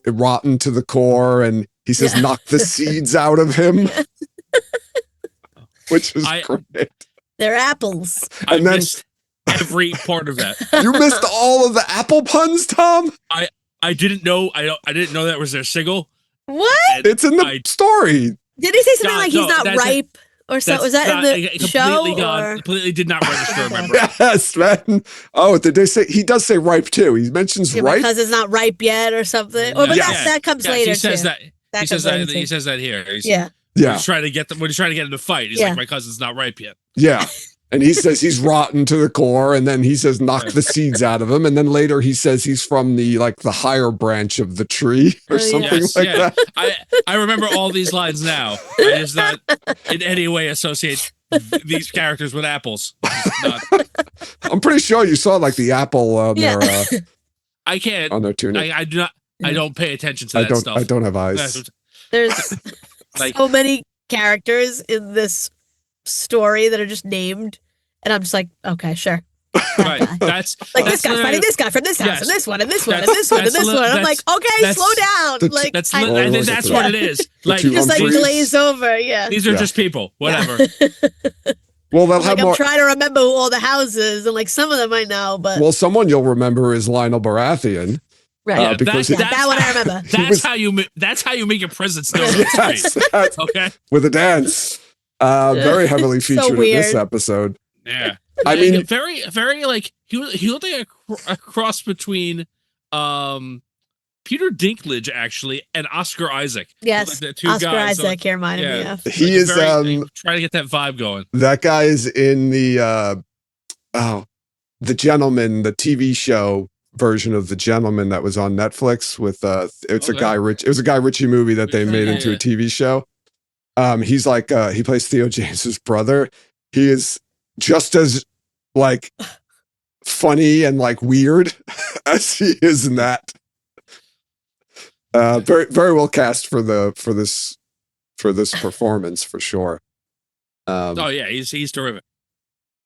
[SPEAKER 2] rotten to the core, and he says
[SPEAKER 3] Yeah.
[SPEAKER 2] knock the seeds out of him, which is great.
[SPEAKER 3] They're apples.
[SPEAKER 1] I
[SPEAKER 2] And then-
[SPEAKER 1] missed every part of that.
[SPEAKER 2] You missed all of the apple puns, Tom.
[SPEAKER 1] I didn't know. I didn't know that was their signal.
[SPEAKER 3] What?
[SPEAKER 1] And
[SPEAKER 2] It's in the story.
[SPEAKER 3] Did he say something
[SPEAKER 1] No,
[SPEAKER 3] like he's
[SPEAKER 1] no,
[SPEAKER 3] not
[SPEAKER 1] that's-
[SPEAKER 3] ripe or something? Was that
[SPEAKER 1] not-
[SPEAKER 3] in the
[SPEAKER 1] completely
[SPEAKER 3] show?
[SPEAKER 1] gone.
[SPEAKER 3] Or?
[SPEAKER 1] Completely did not register. Remember?
[SPEAKER 2] Yes, man. Oh, did they say he does say ripe too? He mentions
[SPEAKER 3] Yeah,
[SPEAKER 2] ripe.
[SPEAKER 3] because it's not ripe yet or something. Or, but
[SPEAKER 2] Yes.
[SPEAKER 3] that comes
[SPEAKER 1] Yes,
[SPEAKER 3] later
[SPEAKER 1] he says
[SPEAKER 3] too.
[SPEAKER 1] that.
[SPEAKER 3] That
[SPEAKER 1] He says
[SPEAKER 3] comes later
[SPEAKER 1] that.
[SPEAKER 3] too.
[SPEAKER 1] He says that here. He's,
[SPEAKER 3] Yeah.
[SPEAKER 2] Yeah,
[SPEAKER 1] He's trying to get them when he's trying to get him to fight. He's
[SPEAKER 3] Yeah.
[SPEAKER 1] like, my cousin's not ripe yet.
[SPEAKER 2] yeah. And he says he's rotten to the core, and then he says knock the seeds out of him, and then later he says he's from the higher branch of the tree or
[SPEAKER 3] Oh, yeah.
[SPEAKER 2] something
[SPEAKER 1] Yes,
[SPEAKER 2] like
[SPEAKER 1] yeah.
[SPEAKER 2] that.
[SPEAKER 1] I remember all these lines now. I just not in any way associate these characters with apples. Not,
[SPEAKER 2] I'm pretty sure you saw like the apple on
[SPEAKER 3] Yeah.
[SPEAKER 2] their
[SPEAKER 1] I can't.
[SPEAKER 2] on their tunic.
[SPEAKER 1] I do not. I don't pay attention to
[SPEAKER 2] I
[SPEAKER 1] that
[SPEAKER 2] don't.
[SPEAKER 1] stuff.
[SPEAKER 2] I don't have eyes.
[SPEAKER 1] That's-
[SPEAKER 3] There's
[SPEAKER 1] Like-
[SPEAKER 3] so many characters in this story that are just named, and I'm just like, okay, sure.
[SPEAKER 1] Right. That's
[SPEAKER 3] Like
[SPEAKER 1] that's
[SPEAKER 3] this guy
[SPEAKER 1] literally-
[SPEAKER 3] fighting this guy from this house,
[SPEAKER 1] Yes.
[SPEAKER 3] and this one, and this one, and
[SPEAKER 1] That's-
[SPEAKER 3] this one, and
[SPEAKER 1] that's
[SPEAKER 3] this
[SPEAKER 1] li-
[SPEAKER 3] one. I'm
[SPEAKER 1] that's-
[SPEAKER 3] like, okay,
[SPEAKER 1] that's-
[SPEAKER 3] slow down.
[SPEAKER 2] that's-
[SPEAKER 3] Like
[SPEAKER 1] That's
[SPEAKER 3] I
[SPEAKER 1] li- I think that's what it is. Like
[SPEAKER 2] two
[SPEAKER 3] just like
[SPEAKER 2] Humphreys.
[SPEAKER 3] glaze over. Yeah.
[SPEAKER 1] these are
[SPEAKER 2] Yeah.
[SPEAKER 1] just people. Whatever.
[SPEAKER 2] Well, they'll
[SPEAKER 3] Like
[SPEAKER 2] have
[SPEAKER 3] I'm
[SPEAKER 2] more.
[SPEAKER 3] trying to remember who all the houses, and like some of them I know, but
[SPEAKER 2] Well, someone you'll remember is Lionel Baratheon.
[SPEAKER 3] right.
[SPEAKER 2] Yeah, because
[SPEAKER 3] Yeah, that one I remember.
[SPEAKER 1] That's
[SPEAKER 2] was-
[SPEAKER 1] how you. That's how you make your presence known. on the
[SPEAKER 2] Yes,
[SPEAKER 1] street.
[SPEAKER 2] that's-
[SPEAKER 1] Okay.
[SPEAKER 2] with a dance. Very heavily
[SPEAKER 3] So
[SPEAKER 2] featured in this
[SPEAKER 3] weird.
[SPEAKER 2] episode.
[SPEAKER 1] Yeah.
[SPEAKER 2] I
[SPEAKER 1] Like,
[SPEAKER 2] mean-
[SPEAKER 1] very like he looked like a cross between Peter Dinklage actually and Oscar Isaac.
[SPEAKER 3] Yes,
[SPEAKER 1] Like the two
[SPEAKER 3] Oscar
[SPEAKER 1] guys,
[SPEAKER 3] Isaac here reminded me
[SPEAKER 1] yeah.
[SPEAKER 3] of.
[SPEAKER 2] He
[SPEAKER 1] Like,
[SPEAKER 2] is
[SPEAKER 1] trying to get that vibe going.
[SPEAKER 2] that guy is in the The Gentleman, the TV show version of The Gentleman that was on Netflix with it's
[SPEAKER 1] Okay.
[SPEAKER 2] it was a Guy Ritchie movie that they made
[SPEAKER 1] Yeah,
[SPEAKER 2] into
[SPEAKER 1] yeah.
[SPEAKER 2] a TV show. He's like he plays Theo James's brother. He is just as like funny and like weird as he is in that. Very very well cast for this performance for sure.
[SPEAKER 1] Oh yeah, he's terrific.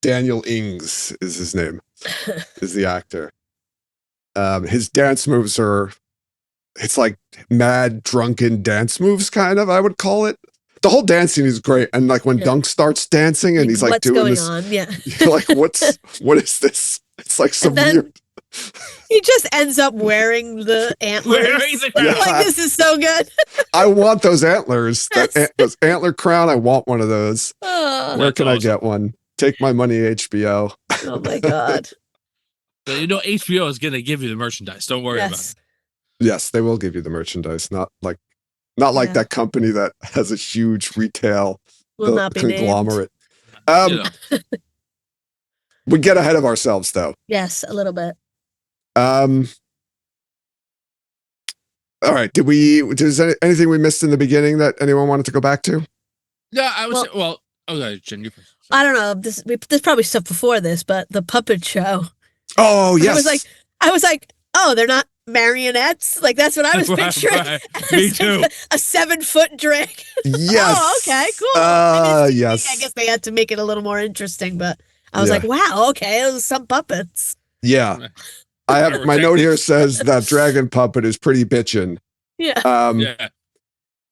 [SPEAKER 2] Daniel Ings is his name, is the actor. His dance moves it's like mad drunken dance moves, kind of, I would call it. The whole dancing is great. And like when
[SPEAKER 3] Yeah.
[SPEAKER 2] Dunk starts dancing and he's like
[SPEAKER 3] what's
[SPEAKER 2] doing
[SPEAKER 3] going
[SPEAKER 2] this,
[SPEAKER 3] on? Yeah.
[SPEAKER 2] you're like, what is this? It's like some
[SPEAKER 3] then-
[SPEAKER 2] weird.
[SPEAKER 3] He just ends up wearing the antlers.
[SPEAKER 1] Wearing the
[SPEAKER 3] And I'm
[SPEAKER 2] crown.
[SPEAKER 3] like, this is so good.
[SPEAKER 2] I want those antlers.
[SPEAKER 3] Yes.
[SPEAKER 2] Those antler crown. I want one of those.
[SPEAKER 3] Oh,
[SPEAKER 2] Where
[SPEAKER 1] That's
[SPEAKER 2] can I
[SPEAKER 1] awesome.
[SPEAKER 2] get one? Take my money, HBO.
[SPEAKER 3] oh my god.
[SPEAKER 1] So, HBO is gonna give you the merchandise. Don't worry
[SPEAKER 3] Yes.
[SPEAKER 2] Yes, they will give you the merchandise. Not like
[SPEAKER 3] Yeah.
[SPEAKER 2] that company that has a huge retail
[SPEAKER 3] Will not be named.
[SPEAKER 2] conglomerate.
[SPEAKER 1] about it. You know.
[SPEAKER 2] We get ahead of ourselves though.
[SPEAKER 3] Yes, a little bit.
[SPEAKER 2] All right. Is there anything we missed in the beginning that anyone wanted to go back to?
[SPEAKER 1] No, I was okay, Jen, you first.
[SPEAKER 3] I don't know. There's probably stuff before this, but the puppet show.
[SPEAKER 2] Oh, yes.
[SPEAKER 3] I was like, oh, they're not marionettes. Like that's what I was
[SPEAKER 1] Right,
[SPEAKER 3] picturing.
[SPEAKER 1] right. Me too.
[SPEAKER 3] A 7-foot dragon.
[SPEAKER 2] Yes.
[SPEAKER 3] Oh, okay, cool. I
[SPEAKER 2] Yes.
[SPEAKER 3] guess they had to make it a little more interesting, but I was
[SPEAKER 2] Yeah.
[SPEAKER 3] like, wow, okay, it was some puppets.
[SPEAKER 2] Yeah. I have my note here says that dragon puppet is pretty bitchin'.
[SPEAKER 3] Yeah.
[SPEAKER 1] Yeah.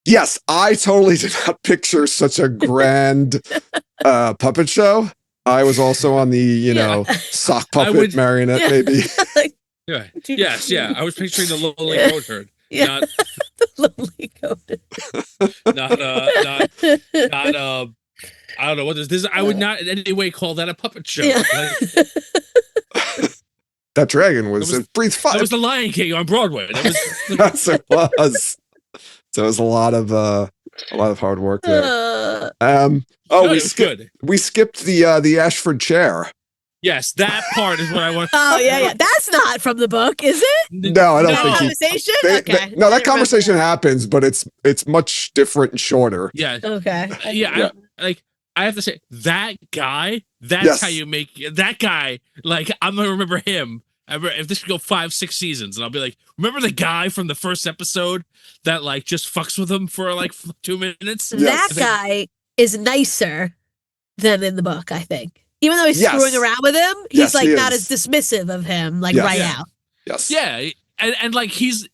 [SPEAKER 2] Yes, I totally did not picture such a grand puppet show. I was also on the, sock puppet
[SPEAKER 1] would-
[SPEAKER 2] marionette,
[SPEAKER 3] Yeah.
[SPEAKER 2] maybe.
[SPEAKER 1] Yeah. Yes, yeah. I was picturing the lonely
[SPEAKER 3] Yeah.
[SPEAKER 1] goat herd.
[SPEAKER 3] Yeah.
[SPEAKER 1] Not
[SPEAKER 3] Lonely goat.
[SPEAKER 1] not I don't know what this is. I would not in any way call that a puppet show.
[SPEAKER 3] Yeah.
[SPEAKER 1] Like,
[SPEAKER 2] That dragon was,
[SPEAKER 1] That was-
[SPEAKER 2] it breathed fire.
[SPEAKER 1] that was the Lion King on Broadway. That was
[SPEAKER 2] Yes, it was. So it was a lot of hard work there.
[SPEAKER 3] Uh,
[SPEAKER 2] Oh,
[SPEAKER 1] good,
[SPEAKER 2] we
[SPEAKER 1] it was
[SPEAKER 2] skipped
[SPEAKER 1] good.
[SPEAKER 2] we skipped the Ashford chair.
[SPEAKER 1] Yes, that part is what I want.
[SPEAKER 3] oh yeah. That's not from the book, is it?
[SPEAKER 2] No, I don't
[SPEAKER 3] That
[SPEAKER 2] think he.
[SPEAKER 3] conversation?
[SPEAKER 2] No,
[SPEAKER 3] Okay.
[SPEAKER 2] that
[SPEAKER 3] I didn't remember
[SPEAKER 2] conversation happens, but it's much different and shorter.
[SPEAKER 1] Yeah,
[SPEAKER 3] Okay.
[SPEAKER 1] yeah. I have to say that guy. That's
[SPEAKER 2] Yes.
[SPEAKER 1] how you make that guy. Like I'm gonna remember him. If this could go 5-6 seasons, and I'll be like, remember the guy from the first episode that like just fucks with him for like 2 minutes?
[SPEAKER 2] Yes.
[SPEAKER 3] That guy is nicer than in the book, I think. Even though he's
[SPEAKER 2] Yes.
[SPEAKER 3] screwing around with him, he's
[SPEAKER 2] Yes,
[SPEAKER 3] like
[SPEAKER 2] he
[SPEAKER 3] not
[SPEAKER 2] is.
[SPEAKER 3] as dismissive of him, like
[SPEAKER 2] Yes.
[SPEAKER 3] right
[SPEAKER 1] Yeah.
[SPEAKER 3] out.
[SPEAKER 2] Yes.
[SPEAKER 1] Yeah, and like he's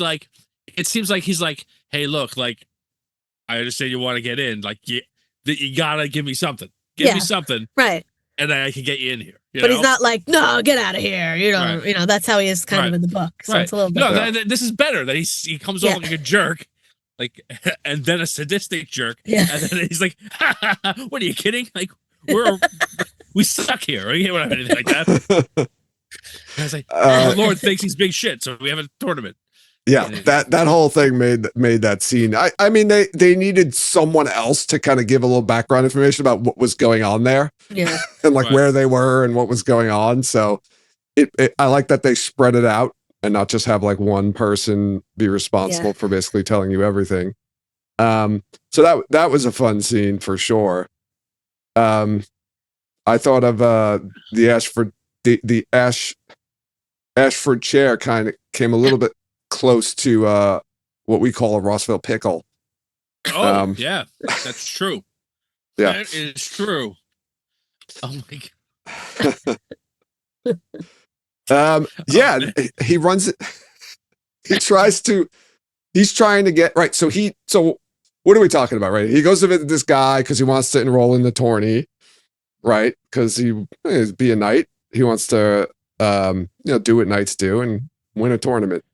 [SPEAKER 1] like, it seems like he's like, hey, look, like, I understand you want to get in, like, you gotta give me something. Give me something,
[SPEAKER 3] right.
[SPEAKER 1] and then I can get you in here.
[SPEAKER 3] But he's not like, no, get out of here.
[SPEAKER 1] Right.
[SPEAKER 3] You know, that's how he is kind of in the book. So it's a little bit.
[SPEAKER 1] No, this is better. That he comes off like a jerk, like, and then a sadistic jerk.
[SPEAKER 3] Yeah.
[SPEAKER 1] And then he's like, what are you kidding? Like, we suck here. Right? You don't have anything like that. And I was like, the Lord thinks he's big shit, so we have a tournament.
[SPEAKER 2] Yeah, that whole thing made that scene. I mean, they needed someone else to kind of give a little background information about what was going on there.
[SPEAKER 3] Yeah.
[SPEAKER 2] And like where they were and what was going on. So I like that they spread it out and not just have like one person be responsible for basically telling you everything. So that was a fun scene for sure. I thought of the Ashford chair kind of came a little bit close to what we call a Rossville pickle.
[SPEAKER 1] Oh, yeah, that's true.
[SPEAKER 2] Yeah,
[SPEAKER 1] that is true. Oh my
[SPEAKER 2] god. He runs it. He's trying to get right. So what are we talking about, right? He goes to visit this guy because he wants to enroll in the tourney, right? Because he is be a knight. He wants to do what knights do and win a tournament.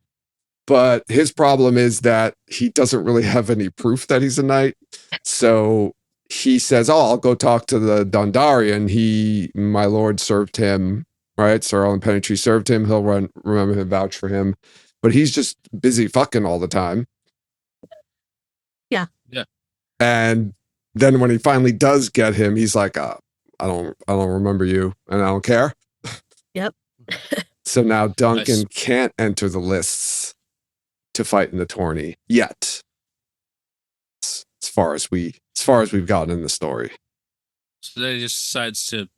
[SPEAKER 2] But his problem is that he doesn't really have any proof that he's a knight. So he says, oh, I'll go talk to the Dondarian. My lord served him, right? Sir Alan Penetry served him. He'll remember him, vouch for him. But he's just busy fucking all the time.
[SPEAKER 3] Yeah.
[SPEAKER 1] Yeah.
[SPEAKER 2] And then when he finally does get him, he's like, I don't remember you and I don't care.
[SPEAKER 3] Yep.
[SPEAKER 2] So now Duncan can't enter the lists to fight in the tourney yet. As far as we've gotten in the story.
[SPEAKER 1] So then he just decides to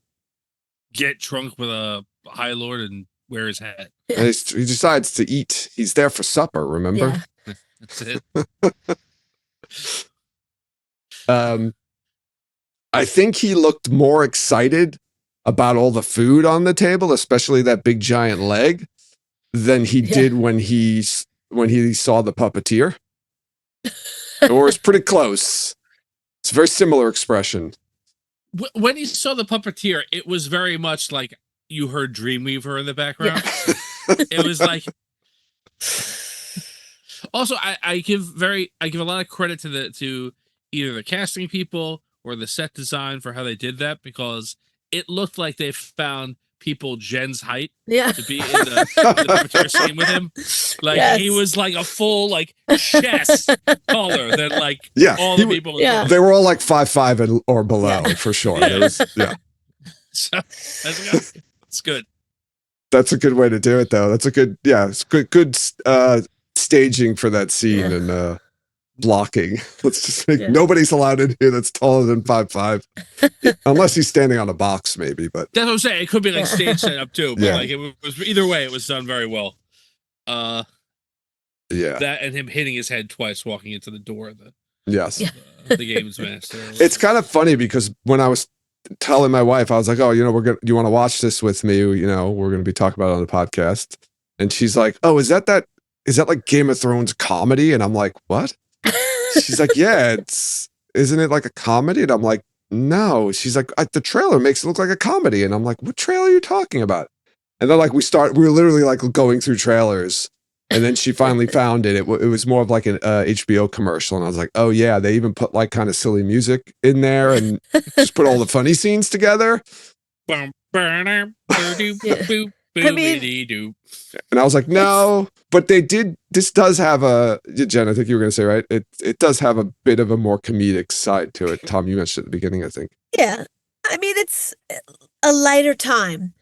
[SPEAKER 1] get drunk with a High Lord and wear his hat.
[SPEAKER 2] And he decides to eat. He's there for supper, remember?
[SPEAKER 1] Yeah. That's it.
[SPEAKER 2] I think he looked more excited about all the food on the table, especially that big giant leg, than he did when he saw the puppeteer. Or it's pretty close. It's a very similar expression.
[SPEAKER 1] When he saw the puppeteer, it was very much like you heard Dreamweaver in the background. Yeah. It was like. Also, I give a lot of credit to either the casting people or the set design for how they did that, because it looked like they found people Jen's height to be in the puppeteer scene with him. Like he was like a full like chest taller than like all the people.
[SPEAKER 3] Yeah.
[SPEAKER 2] They were all like 5'5" or below for sure. So
[SPEAKER 1] it's good.
[SPEAKER 2] That's a good way to do it, though. That's a good, it's good staging for that scene and blocking. Let's just make nobody's allowed in here that's taller than 5'5", unless he's standing on a box, maybe. But
[SPEAKER 1] that's what I'm saying. It could be like stage setup too. But like it was either way, it was done very well. That and him hitting his head twice walking into the door of the games master.
[SPEAKER 2] It's kind of funny because when I was telling my wife, I was like, "Oh, you want to watch this with me? We're gonna be talking about it on the podcast." And she's like, "Oh, is that like Game of Thrones comedy?" And I'm like, "What?" She's like, "Yeah, isn't it like a comedy?" And I'm like, "No." She's like, "The trailer makes it look like a comedy." And I'm like, "What trailer are you talking about?" And then like we were literally like going through trailers, and then she finally found it. It was more of like an HBO commercial, and I was like, "Oh yeah, they even put like kind of silly music in there and just put all the funny scenes together."
[SPEAKER 3] I mean,
[SPEAKER 2] and I was like, no, but they did. This does have Jen, I think you were going to say, right? It does have a bit of a more comedic side to it. Tom, you mentioned at the beginning, I think.
[SPEAKER 3] Yeah. I mean, it's a lighter time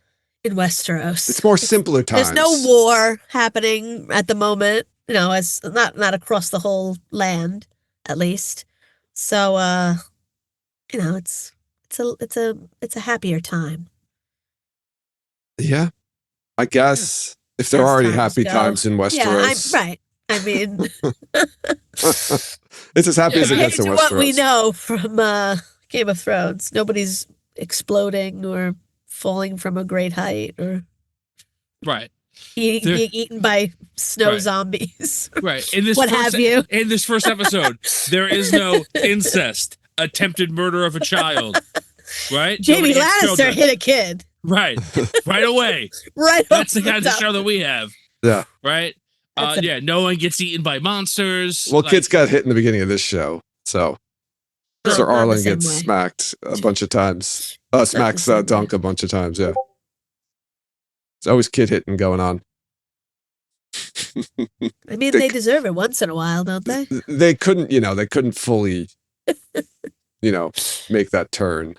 [SPEAKER 3] in Westeros.
[SPEAKER 2] It's more simpler times.
[SPEAKER 3] There's no war happening at the moment, as not across the whole land, at least. So, it's a happier time.
[SPEAKER 2] Yeah. I guess if there are already happy times in Westeros.
[SPEAKER 3] Right. I mean,
[SPEAKER 2] it's as happy as it gets in Westeros.
[SPEAKER 3] What we know from Game of Thrones, nobody's exploding or falling from a great height, or
[SPEAKER 1] right. There-
[SPEAKER 3] being eaten by snow
[SPEAKER 1] Right.
[SPEAKER 3] zombies.
[SPEAKER 1] Right. In this
[SPEAKER 3] What
[SPEAKER 1] first,
[SPEAKER 3] have you?
[SPEAKER 1] In this first episode, there is no incest, attempted murder of a child. Right?
[SPEAKER 3] Jamie
[SPEAKER 1] Nobody hits
[SPEAKER 3] Lannister
[SPEAKER 1] children.
[SPEAKER 3] hit a kid
[SPEAKER 1] Right. Right away.
[SPEAKER 3] right
[SPEAKER 1] That's the
[SPEAKER 3] off
[SPEAKER 1] kind of
[SPEAKER 3] top.
[SPEAKER 1] show that we have.
[SPEAKER 2] Yeah.
[SPEAKER 1] Right?
[SPEAKER 3] That's a-
[SPEAKER 1] Yeah, no one gets eaten by monsters.
[SPEAKER 2] Well,
[SPEAKER 1] like,
[SPEAKER 2] kids got hit in the beginning of this show, so
[SPEAKER 3] Not-
[SPEAKER 2] Sir
[SPEAKER 3] not the
[SPEAKER 2] Arlen
[SPEAKER 3] same
[SPEAKER 2] gets
[SPEAKER 3] way.
[SPEAKER 2] smacked a bunch of times.
[SPEAKER 3] the
[SPEAKER 2] Smacks
[SPEAKER 3] same way.
[SPEAKER 2] Dunk a bunch of times. Yeah, it's always kid hitting going on.
[SPEAKER 3] I mean, they deserve it once in a while, don't they?
[SPEAKER 2] They couldn't fully, make that turn.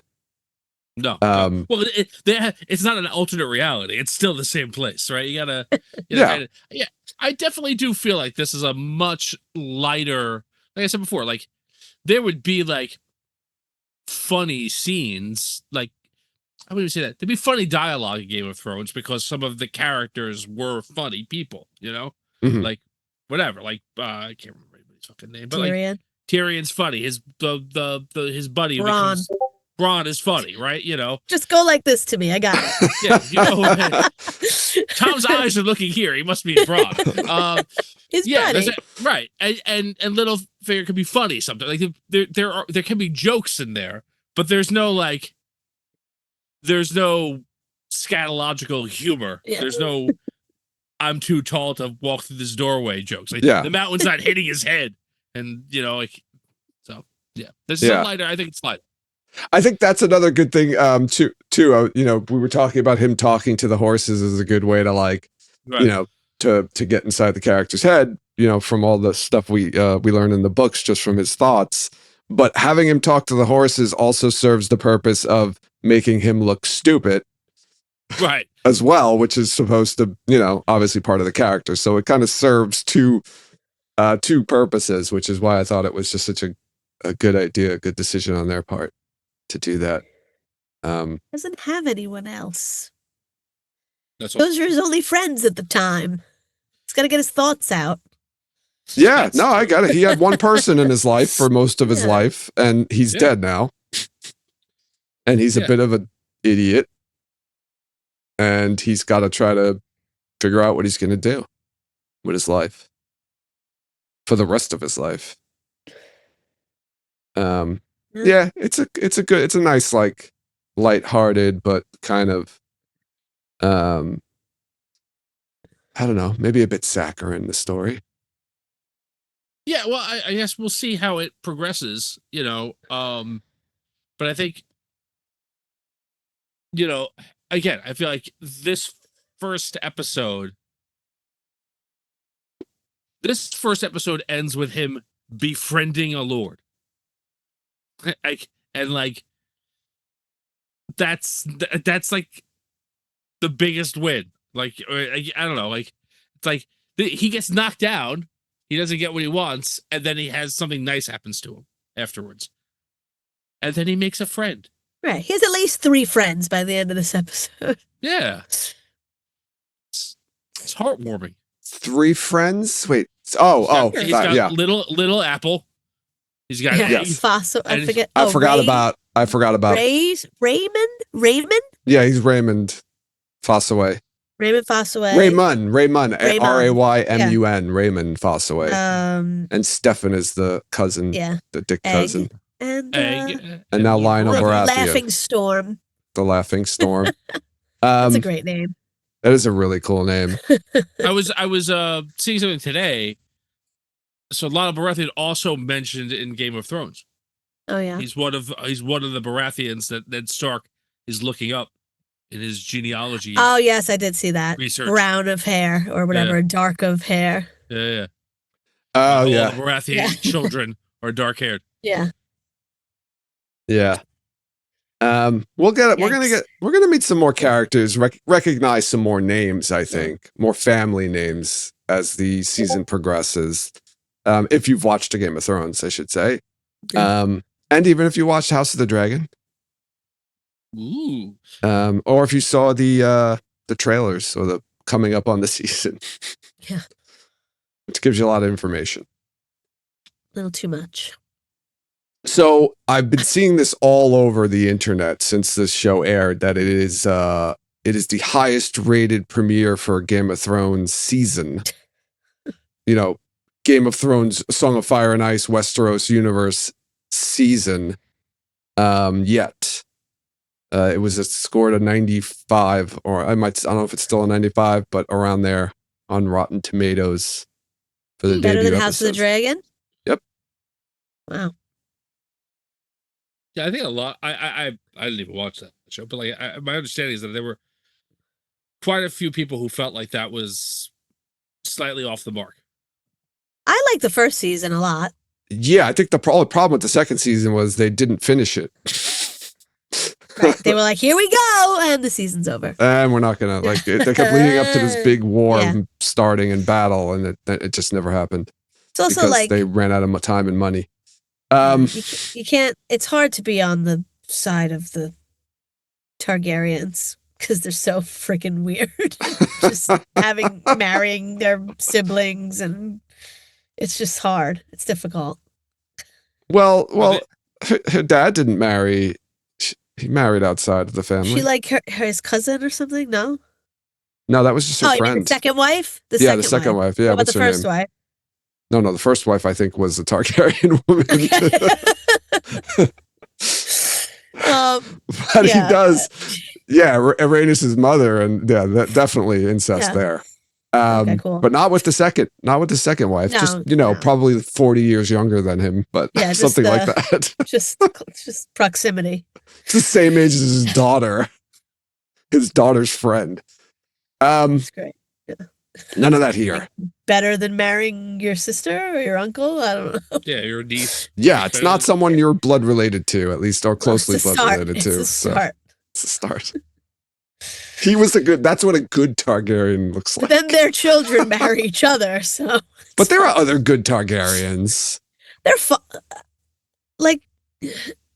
[SPEAKER 1] No.
[SPEAKER 2] Um,
[SPEAKER 1] well, it's not an alternate reality. It's still the same place, right? You gotta,
[SPEAKER 2] Yeah.
[SPEAKER 1] yeah. I definitely do feel like this is a much lighter. Like I said before, like there would be like funny scenes, like I wouldn't even say that. There'd be funny dialogue in Game of Thrones because some of the characters were funny people,
[SPEAKER 2] Mhm.
[SPEAKER 1] like whatever. Like I can't remember anybody's fucking name, but like
[SPEAKER 3] Tyrion.
[SPEAKER 1] Tyrion's funny. His his buddy
[SPEAKER 3] Bronn.
[SPEAKER 1] becomes Bronn is funny, right?
[SPEAKER 3] Just go like this to me. I got it.
[SPEAKER 1] Yeah, Tom's eyes are looking here. He must be Bronn.
[SPEAKER 3] His
[SPEAKER 1] Yeah,
[SPEAKER 3] buddy.
[SPEAKER 1] right. And Littlefinger can be funny sometimes. Like there can be jokes in there, but there's no scatological humor.
[SPEAKER 3] Yeah.
[SPEAKER 1] There's no I'm too tall to walk through this doorway jokes. Like
[SPEAKER 2] Yeah.
[SPEAKER 1] the mountain's not hitting his head, and so yeah. This is
[SPEAKER 2] Yeah.
[SPEAKER 1] a lighter. I think it's light.
[SPEAKER 2] I think that's another good thing. Too. We were talking about him talking to the horses is a good way to
[SPEAKER 1] Right.
[SPEAKER 2] to get inside the character's head. From all the stuff we learn in the books, just from his thoughts. But having him talk to the horses also serves the purpose of making him look stupid
[SPEAKER 1] Right.
[SPEAKER 2] as well, which is supposed to, obviously part of the character. So it kind of serves two purposes, which is why I thought it was just such a good idea, a good decision on their part to do that.
[SPEAKER 3] Doesn't have anyone else.
[SPEAKER 1] That's all.
[SPEAKER 3] Those are his only friends at the time. He's got to get his thoughts out.
[SPEAKER 2] Yeah, no, I got it. He had one person in his life for most of his
[SPEAKER 3] Yeah.
[SPEAKER 2] life, and he's
[SPEAKER 1] Yeah.
[SPEAKER 2] dead now. And he's a
[SPEAKER 1] Yeah.
[SPEAKER 2] bit of an idiot. And he's got to try to figure out what he's going to do with his life for the rest of his life. Yeah, it's a nice, like, lighthearted, but kind of, I don't know, maybe a bit saccharine, the story.
[SPEAKER 1] Yeah, well, I guess we'll see how it progresses, but I think, again, I feel like this first episode ends with him befriending a lord. That's like the biggest win. Like, I don't know, like, it's like he gets knocked down. He doesn't get what he wants, and then he has something nice happens to him afterwards. And then he makes a friend.
[SPEAKER 3] Right. He has at least 3 friends by the end of this episode.
[SPEAKER 1] Yeah. It's heartwarming.
[SPEAKER 2] 3 friends? Wait. Oh,
[SPEAKER 1] He's got
[SPEAKER 2] yeah.
[SPEAKER 1] little Apple. He's got
[SPEAKER 3] Yeah.
[SPEAKER 2] Yes.
[SPEAKER 3] Fossil. I
[SPEAKER 1] And-
[SPEAKER 3] forget.
[SPEAKER 2] I forgot about.
[SPEAKER 3] Raymond?
[SPEAKER 2] Yeah, he's Raymond Fossaway.
[SPEAKER 3] Raymond Fossaway.
[SPEAKER 2] Raymond,
[SPEAKER 3] Raymond.
[SPEAKER 2] Raymun, Raymond Fossaway. And Stefan is the cousin,
[SPEAKER 3] Yeah.
[SPEAKER 2] the dick
[SPEAKER 3] Egg.
[SPEAKER 2] cousin.
[SPEAKER 3] And
[SPEAKER 1] Egg.
[SPEAKER 2] And now Lionel Baratheon,
[SPEAKER 3] Laughing Storm.
[SPEAKER 2] the Laughing Storm.
[SPEAKER 3] That's a great name.
[SPEAKER 2] That is a really cool name.
[SPEAKER 1] I was seeing something today. So Lionel Baratheon also mentioned in Game of Thrones.
[SPEAKER 3] Oh yeah.
[SPEAKER 1] He's one of the Baratheons that Ned Stark is looking up in his genealogy.
[SPEAKER 3] Oh yes, I did see that.
[SPEAKER 1] Research.
[SPEAKER 3] Brown of hair or whatever, dark of hair.
[SPEAKER 1] Yeah.
[SPEAKER 2] Oh,
[SPEAKER 1] All the
[SPEAKER 2] yeah.
[SPEAKER 1] Baratheon
[SPEAKER 3] Yeah.
[SPEAKER 1] children are dark haired.
[SPEAKER 3] Yeah.
[SPEAKER 2] Yeah. We're gonna meet some more characters, recognize some more names, I think, more family names as the season progresses. If you've watched a Game of Thrones, I should say.
[SPEAKER 3] Yeah.
[SPEAKER 2] And even if you watched House of the Dragon.
[SPEAKER 1] Ooh.
[SPEAKER 2] Or if you saw the trailers or the coming up on the season.
[SPEAKER 3] Yeah.
[SPEAKER 2] Which gives you a lot of information.
[SPEAKER 3] A little too much.
[SPEAKER 2] So I've been seeing this all over the internet since this show aired that it It is the highest rated premiere for Game of Thrones season. You know, Game of Thrones, Song of Fire and Ice, Westeros universe season. Yet. It was scored a 95, or I don't know if it's still a 95, but around there on Rotten Tomatoes for the
[SPEAKER 3] Better
[SPEAKER 2] debut
[SPEAKER 3] than House of the
[SPEAKER 2] episode.
[SPEAKER 3] Dragon?
[SPEAKER 2] Yep.
[SPEAKER 3] Wow.
[SPEAKER 1] Yeah, I think a lot. I didn't even watch that show, but like my understanding is that there were quite a few people who felt like that was slightly off the mark.
[SPEAKER 3] I like the first season a lot.
[SPEAKER 2] Yeah, I think the problem with the second season was they didn't finish it.
[SPEAKER 3] Right. They were like, here we go, and the season's over.
[SPEAKER 2] And we're not gonna they kept leading up to this big war
[SPEAKER 3] Yeah.
[SPEAKER 2] starting in battle, and it just never happened
[SPEAKER 3] It's also
[SPEAKER 2] because
[SPEAKER 3] like
[SPEAKER 2] they ran out of time and money.
[SPEAKER 3] you can't. It's hard to be on the side of the Targaryens because they're so freaking weird. Just marrying their siblings, and it's just hard. It's difficult.
[SPEAKER 2] Well, her dad didn't marry. He married outside of the family.
[SPEAKER 3] She like his cousin or something? No.
[SPEAKER 2] No, that was just her
[SPEAKER 3] You mean
[SPEAKER 2] friend.
[SPEAKER 3] the second wife?
[SPEAKER 2] The second wife. Yeah,
[SPEAKER 3] What about
[SPEAKER 2] what's
[SPEAKER 3] the
[SPEAKER 2] her
[SPEAKER 3] first
[SPEAKER 2] name?
[SPEAKER 3] wife?
[SPEAKER 2] No, the first wife I think was a Targaryen woman. But
[SPEAKER 3] Yeah.
[SPEAKER 2] he does. Yeah, Rhaenys' mother, and yeah, that definitely incest
[SPEAKER 3] Yeah.
[SPEAKER 2] there.
[SPEAKER 3] Okay, cool.
[SPEAKER 2] But not with the second wife.
[SPEAKER 3] No,
[SPEAKER 2] just
[SPEAKER 3] no.
[SPEAKER 2] probably 40 years younger than him, but
[SPEAKER 3] Yeah, just,
[SPEAKER 2] something like that.
[SPEAKER 3] just proximity.
[SPEAKER 2] It's the same age as his daughter. His daughter's friend.
[SPEAKER 3] That's great.
[SPEAKER 2] None of that here.
[SPEAKER 3] Better than marrying your sister or your uncle? I don't know.
[SPEAKER 1] Yeah, your niece.
[SPEAKER 2] Yeah, it's not someone you're blood related to, at least, or closely
[SPEAKER 3] It's a
[SPEAKER 2] blood
[SPEAKER 3] start.
[SPEAKER 2] related
[SPEAKER 3] It's
[SPEAKER 2] to.
[SPEAKER 3] a start.
[SPEAKER 2] It's a start. That's what a good Targaryen looks
[SPEAKER 3] But
[SPEAKER 2] like.
[SPEAKER 3] then their children marry each other, so.
[SPEAKER 2] But there are other good Targaryens.
[SPEAKER 3] They're like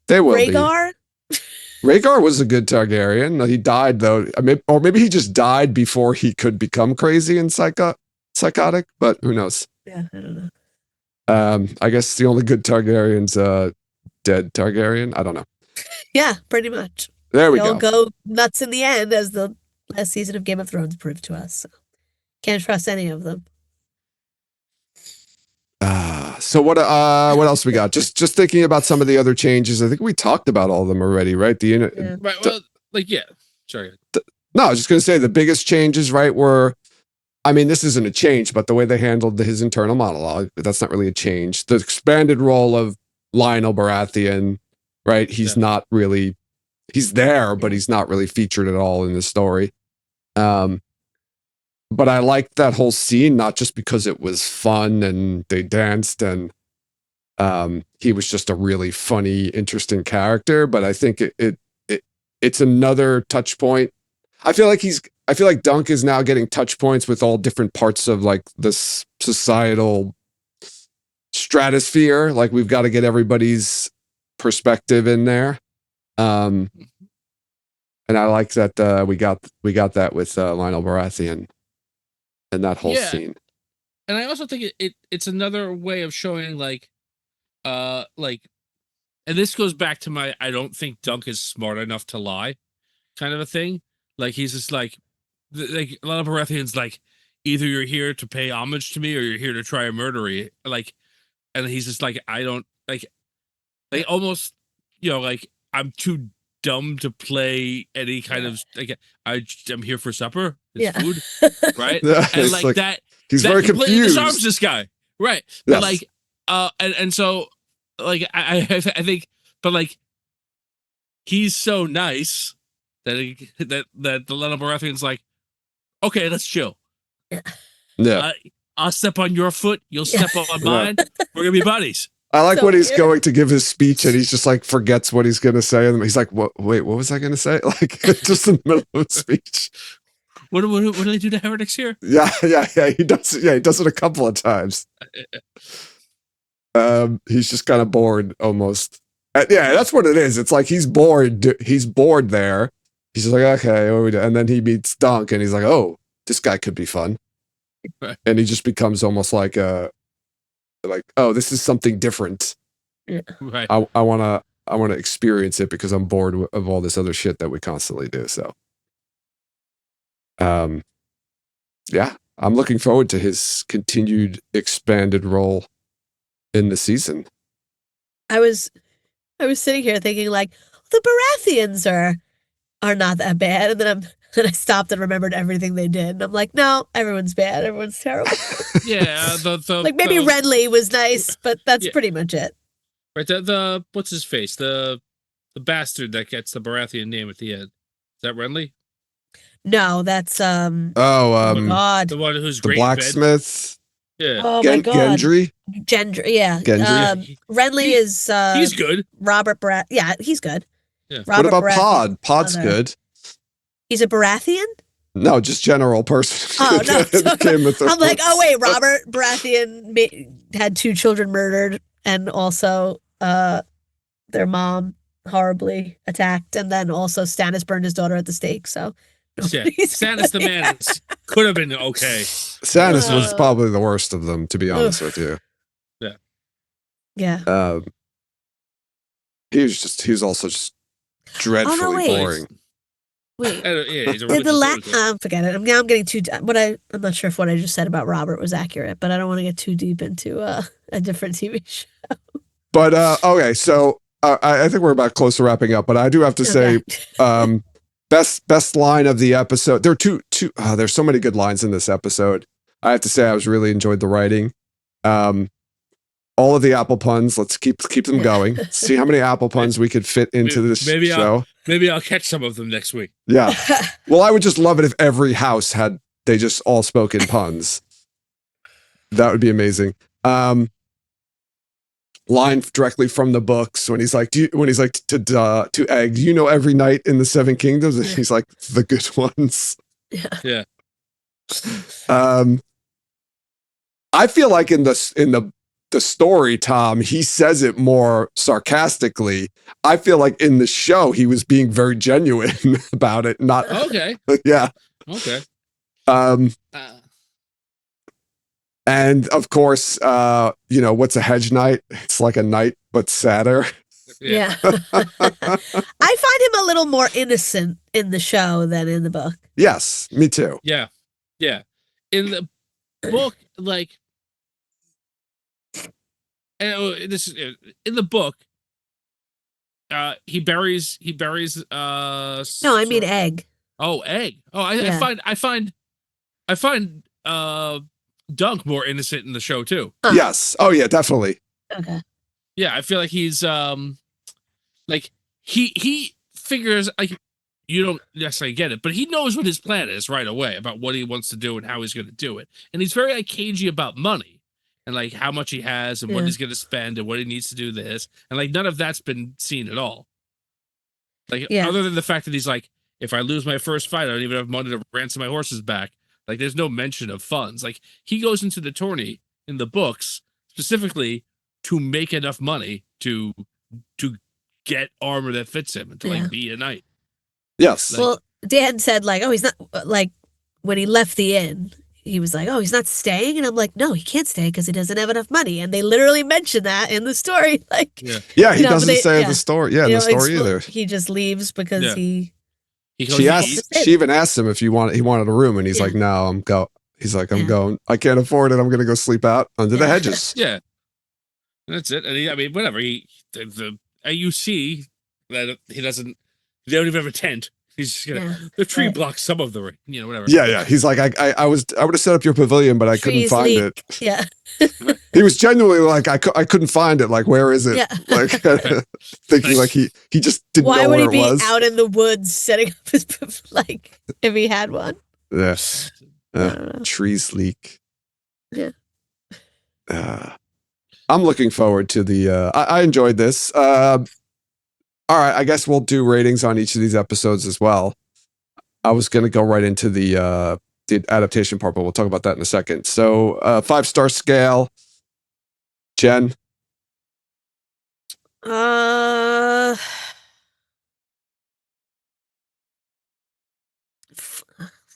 [SPEAKER 2] They will
[SPEAKER 3] Rhaegar.
[SPEAKER 2] be. Rhaegar was a good Targaryen. He died, though. Or maybe he just died before he could become crazy and psychotic, but who knows?
[SPEAKER 3] Yeah, I don't know.
[SPEAKER 2] I guess the only good Targaryen's dead Targaryen. I don't know.
[SPEAKER 3] Yeah, pretty much.
[SPEAKER 2] There we
[SPEAKER 3] They'll
[SPEAKER 2] go.
[SPEAKER 3] go nuts in the end, as the last season of Game of Thrones proved to us. So. Can't trust any of them.
[SPEAKER 2] So what else we got? Just thinking about some of the other changes. I think we talked about all of them already, right?
[SPEAKER 3] Yeah.
[SPEAKER 1] Right. Well, sorry.
[SPEAKER 2] No, I was just going to say the biggest changes, right, were, I mean, this isn't a change, but the way they handled his internal monologue, that's not really a change. The expanded role of Lionel Baratheon, right? He's not really, he's there, but he's not really featured at all in the story. But I liked that whole scene, not just because it was fun and they danced and he was just a really funny, interesting character, but I think it's another touch point. I feel like Dunk is now getting touch points with all different parts of like this societal stratosphere. Like we've got to get everybody's perspective in there. And I like that we got that with Lionel Baratheon and that whole scene.
[SPEAKER 1] And I also think it's another way of showing and this goes back to my I don't think Dunk is smart enough to lie kind of a thing. Like he's just like Lionel Baratheon's like, either you're here to pay homage to me or you're here to try and murder me. Like, and he's just like, I don't like almost, like I'm too dumb to play any kind of like I'm here for supper. It's food, right? And like that,
[SPEAKER 2] he's
[SPEAKER 1] that
[SPEAKER 2] very
[SPEAKER 1] completely
[SPEAKER 2] confused.
[SPEAKER 1] disarms this guy, right?
[SPEAKER 2] Yes.
[SPEAKER 1] But like, and so like I think, but like he's so nice that the Lionel Baratheon's like, okay, let's chill.
[SPEAKER 2] Yeah.
[SPEAKER 1] I'll step on your foot. You'll step on mine. We're gonna be buddies.
[SPEAKER 2] I like
[SPEAKER 3] So
[SPEAKER 2] when he's
[SPEAKER 3] weird.
[SPEAKER 2] going to give his speech and he's just like forgets what he's going to say. And he's like, what was I going to say? Like just in the middle of a speech.
[SPEAKER 1] What do they do to heretics here?
[SPEAKER 2] Yeah. He does. Yeah. He does it a couple of times. He's just kind of bored almost. Yeah. That's what it is. It's like, he's bored. He's bored there. He's just like, okay, what do we do? And then he meets Dunk and he's like, oh, this guy could be fun.
[SPEAKER 1] Right.
[SPEAKER 2] And he just becomes almost like oh, this is something different.
[SPEAKER 3] Yeah.
[SPEAKER 1] Right.
[SPEAKER 2] I want to experience it because I'm bored of all this other shit that we constantly do. So Um, yeah, I'm looking forward to his continued expanded role in the season.
[SPEAKER 3] I was sitting here thinking like the Baratheons are not that bad, and then I stopped and remembered everything they did, and I'm like, no, everyone's bad, everyone's terrible.
[SPEAKER 1] Yeah, the
[SPEAKER 3] Like maybe Renly was nice, but that's
[SPEAKER 1] Yeah.
[SPEAKER 3] pretty much it.
[SPEAKER 1] right the what's his face, the bastard that gets the Baratheon name at the end. Is that Renly?
[SPEAKER 3] No, that's
[SPEAKER 2] Oh,
[SPEAKER 3] oh my god.
[SPEAKER 1] The one who's
[SPEAKER 2] the
[SPEAKER 1] great in bed?
[SPEAKER 2] blacksmith,
[SPEAKER 1] Yeah.
[SPEAKER 3] Oh my god.
[SPEAKER 2] Gendry.
[SPEAKER 3] Yeah.
[SPEAKER 2] Gendry.
[SPEAKER 3] Renly is
[SPEAKER 1] He's good.
[SPEAKER 3] Robert Barath. Yeah, he's good.
[SPEAKER 1] Yeah.
[SPEAKER 3] Robert
[SPEAKER 2] What about
[SPEAKER 3] Baratheon's
[SPEAKER 2] Pod? Pod's
[SPEAKER 3] brother.
[SPEAKER 2] good.
[SPEAKER 3] He's a Baratheon?
[SPEAKER 2] No, just general person.
[SPEAKER 3] Oh no.
[SPEAKER 2] Game of
[SPEAKER 3] I'm like,
[SPEAKER 2] Thrones.
[SPEAKER 3] oh wait, Robert Baratheon had 2 children murdered and also their mom horribly attacked, and then also Stannis burned his daughter at the stake, so
[SPEAKER 1] Yeah.
[SPEAKER 3] nobody's
[SPEAKER 1] Stannis the
[SPEAKER 3] really
[SPEAKER 1] man could have been okay.
[SPEAKER 2] Stannis was probably the worst of them, to be honest with you.
[SPEAKER 3] Yeah.
[SPEAKER 2] He was also just dreadfully
[SPEAKER 3] wait.
[SPEAKER 2] boring.
[SPEAKER 3] Wait.
[SPEAKER 1] Yeah, he's a
[SPEAKER 3] Did the
[SPEAKER 1] religious lunatic.
[SPEAKER 3] forget it. I'm getting too. I'm not sure if what I just said about Robert was accurate, but I don't want to get too deep into a different TV show.
[SPEAKER 2] But okay, so I think we're about close to wrapping up. But I do have to say, best line of the episode. There are two. There's so many good lines in this episode. I have to say, I was really enjoyed the writing. All of the apple puns. Let's keep them going. See how many apple puns we could fit into this show.
[SPEAKER 1] Maybe I'll catch some of them next week.
[SPEAKER 2] Yeah. Well, I would just love it if every house they just all spoke in puns. That would be amazing. Line directly from the books when he's like, to Egg, do you know every knight in the 7 kingdoms? And he's like, the good ones.
[SPEAKER 1] Yeah.
[SPEAKER 2] I feel like in the story, Tom, he says it more sarcastically. I feel like in the show he was being very genuine about it. Not
[SPEAKER 1] Okay.
[SPEAKER 2] Yeah.
[SPEAKER 1] Okay.
[SPEAKER 2] And of course, what's a hedge knight? It's like a knight, but sadder.
[SPEAKER 3] Yeah. I find him a little more innocent in the show than in the book.
[SPEAKER 2] Yes, me too.
[SPEAKER 1] Yeah. Yeah. In the book, like, in the book, he buries
[SPEAKER 3] No, I mean Egg.
[SPEAKER 1] Oh, Egg. Oh,
[SPEAKER 3] Yeah.
[SPEAKER 1] I find Dunk more innocent in the show too.
[SPEAKER 2] Yes. Oh yeah, definitely.
[SPEAKER 3] Okay.
[SPEAKER 1] Yeah, I feel like he's like he figures, like, you don't necessarily get it, but he knows what his plan is right away about what he wants to do and how he's going to do it. And he's very like cagey about money and like how much he has and what he's going to spend and what he needs to do this. And like none of that's been seen at all. Like other than the fact that he's like, if I lose my first fight, I don't even have money to ransom my horses back. Like there's no mention of funds. Like he goes into the tourney in the books specifically to make enough money to get armor that fits him and to like be a knight.
[SPEAKER 2] Yes.
[SPEAKER 1] Like,
[SPEAKER 3] Well, Dan said like, oh, he's not, like when he left the inn, he was like, oh, he's not staying, and I'm like, no, he can't stay because he doesn't have enough money, and they literally mention that in the story. Like,
[SPEAKER 2] yeah, he doesn't say the story. Yeah, in the story either.
[SPEAKER 3] He just leaves because he
[SPEAKER 2] She even asked him if he wanted a room, and he's like, no, I'm going. I can't afford it. I'm going to go sleep out under the hedges.
[SPEAKER 1] Yeah. That's it. And whatever. The AUC that they don't even have a tent. He's just gonna the tree blocks some of the ring, whatever.
[SPEAKER 2] Yeah. He's like, I would have set up your pavilion, but I couldn't find it.
[SPEAKER 3] Yeah.
[SPEAKER 2] He was genuinely like, I couldn't find it. Like, where is it?
[SPEAKER 3] Yeah.
[SPEAKER 2] Like thinking like he just didn't know where it was.
[SPEAKER 3] Why would he be out in the woods setting up his like if he had one?
[SPEAKER 2] Yeah. Trees leak.
[SPEAKER 3] Yeah.
[SPEAKER 2] I'm looking forward to the I enjoyed this. All right, I guess we'll do ratings on each of these episodes as well. I was going to go right into the adaptation part, but we'll talk about that in a second. So 5-star scale. Jen?
[SPEAKER 3] I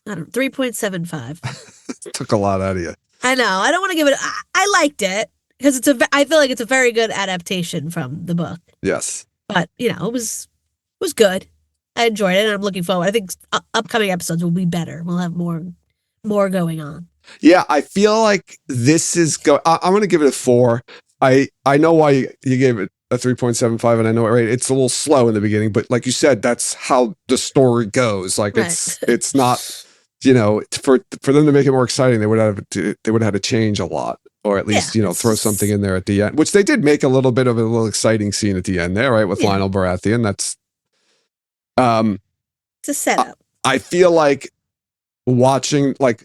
[SPEAKER 3] don't 3.75.
[SPEAKER 2] Took a lot out of you.
[SPEAKER 3] I know. I don't want to give it. I liked it because I feel like it's a very good adaptation from the book.
[SPEAKER 2] Yes.
[SPEAKER 3] But it was good. I enjoyed it, and I'm looking forward. I think upcoming episodes will be better. We'll have more going on.
[SPEAKER 2] Yeah, I feel like this is I'm going to give it a 4. I know why you gave it a 3.75, and I know it's a little slow in the beginning, but like you said, that's how the story goes. Like
[SPEAKER 3] Right.
[SPEAKER 2] it's not, for them to make it more exciting, they would have to change a lot, or at least
[SPEAKER 3] Yeah,
[SPEAKER 2] throw something in there at the end, which they did make a little bit of a little exciting scene at the end there, right, with
[SPEAKER 3] Yeah.
[SPEAKER 2] Lionel Baratheon. That's
[SPEAKER 3] it's a setup.
[SPEAKER 2] I feel like watching, like,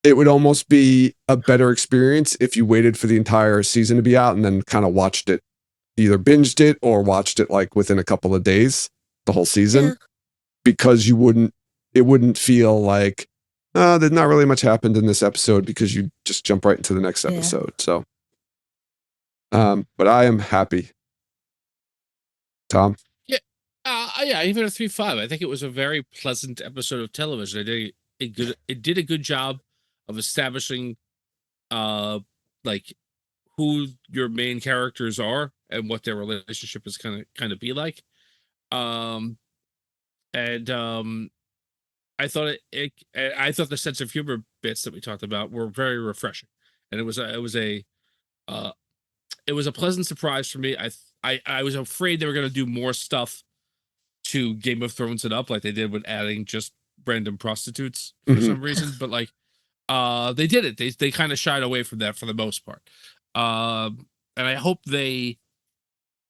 [SPEAKER 2] it would almost be a better experience if you waited for the entire season to be out and then kind of watched it, either binged it or watched it like within a couple of days, the whole season,
[SPEAKER 3] Yeah.
[SPEAKER 2] because it wouldn't feel like, there's not really much happened in this episode, because you just jump right into the next episode. So, but I am happy. Tom?
[SPEAKER 1] Yeah, even a 3.5. I think it was a very pleasant episode of television. It did a good job of establishing, like, who your main characters are and what their relationship is kind of be like. And I thought I thought the sense of humor bits that we talked about were very refreshing, and it was uh, it was a pleasant surprise for me. I was afraid they were going to do more stuff to Game of Thrones it up, like they did with adding just random prostitutes for
[SPEAKER 2] Mhm.
[SPEAKER 1] some reason, but like they did it. They kind of shied away from that for the most part. And I hope they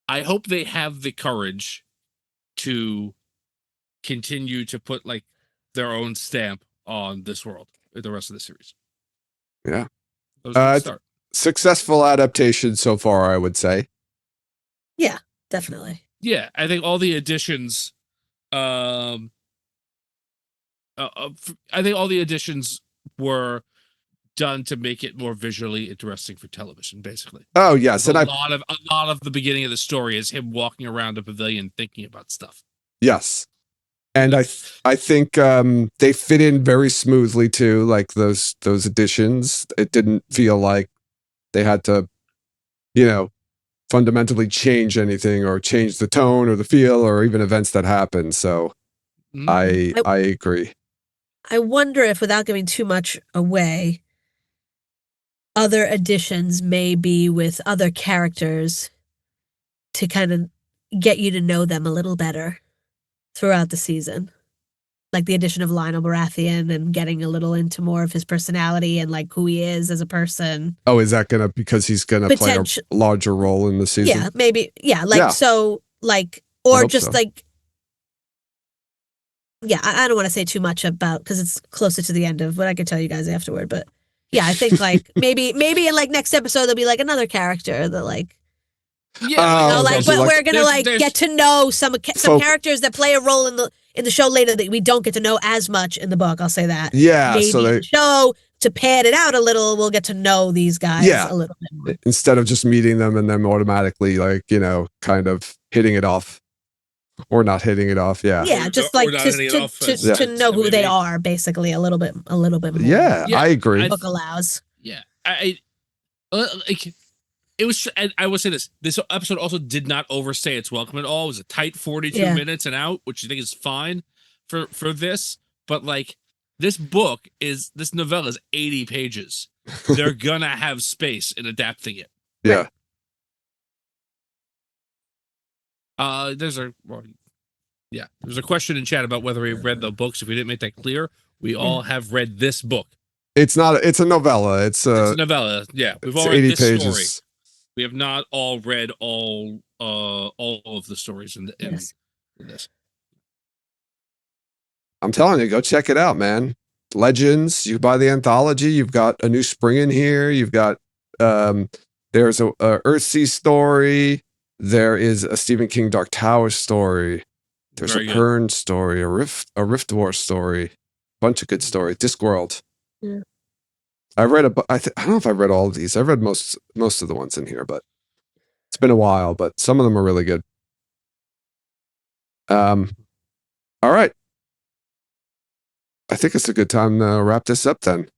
[SPEAKER 1] have the courage to continue to put like their own stamp on this world with the rest of the series.
[SPEAKER 2] Yeah.
[SPEAKER 1] That was a good start.
[SPEAKER 2] Successful adaptation so far, I would say.
[SPEAKER 3] Yeah, definitely.
[SPEAKER 1] Yeah, I think all the additions, um, I think all the additions were done to make it more visually interesting for television, basically.
[SPEAKER 2] Oh yes, and
[SPEAKER 1] A lot of the beginning of the story is him walking around a pavilion thinking about stuff.
[SPEAKER 2] yes, and I think they fit in very smoothly too. Like those additions, it didn't feel like they had to, fundamentally change anything or change the tone or the feel or even events that happen. So
[SPEAKER 1] Mm-hmm.
[SPEAKER 2] I agree.
[SPEAKER 3] I wonder if, without giving too much away, other additions may be with other characters to kind of get you to know them a little better throughout the season. Like the addition of Lionel Baratheon and getting a little into more of his personality and like who he is as a person.
[SPEAKER 2] Oh, is that because he's gonna play a larger role in the season?
[SPEAKER 3] Yeah, maybe. Yeah, like
[SPEAKER 2] Yeah.
[SPEAKER 3] so, like,
[SPEAKER 2] I
[SPEAKER 3] or
[SPEAKER 2] hope
[SPEAKER 3] just
[SPEAKER 2] so.
[SPEAKER 3] like, yeah. I don't want to say too much about because it's closer to the end of what I could tell you guys afterward. But yeah, I think like maybe in like next episode there'll be like another character that like.
[SPEAKER 1] Yeah,
[SPEAKER 3] But we're gonna like get to know some characters that play a role in the show later that we don't get to know as much in the book. I'll say that.
[SPEAKER 2] Yeah,
[SPEAKER 3] maybe
[SPEAKER 2] so
[SPEAKER 3] in the show to pad it out a little, we'll get to know these guys a little bit more.
[SPEAKER 2] Instead of just meeting them and then automatically like kind of hitting it off or not hitting it off. Yeah,
[SPEAKER 3] yeah, just like to know who they are, basically a little bit more.
[SPEAKER 2] Yeah, I agree.
[SPEAKER 3] The book allows.
[SPEAKER 1] Yeah, like. It was, and I will say this episode also did not overstay its welcome at all. It was a tight 42 minutes and out, which I think is fine for this. But like this novella is 80 pages. They're gonna have space in adapting it.
[SPEAKER 2] Yeah.
[SPEAKER 1] There's a question in chat about whether we read the books. If we didn't make that clear, we all have read this book.
[SPEAKER 2] It's a novella. It's a
[SPEAKER 1] novella. Yeah, we've all read this story. We have not all read all of the stories in this.
[SPEAKER 2] I'm telling you, go check it out, man. Legends. You buy the anthology. You've got a new spring in here. You've got there's a Earthsea story. There is a Stephen King Dark Tower story. There's a Pern story. A Rift War story. Bunch of good stories. Discworld.
[SPEAKER 3] Yeah.
[SPEAKER 2] I read I don't know if I read all of these. I've read most of the ones in here, but it's been a while. But some of them are really good. All right. I think it's a good time to wrap this up then.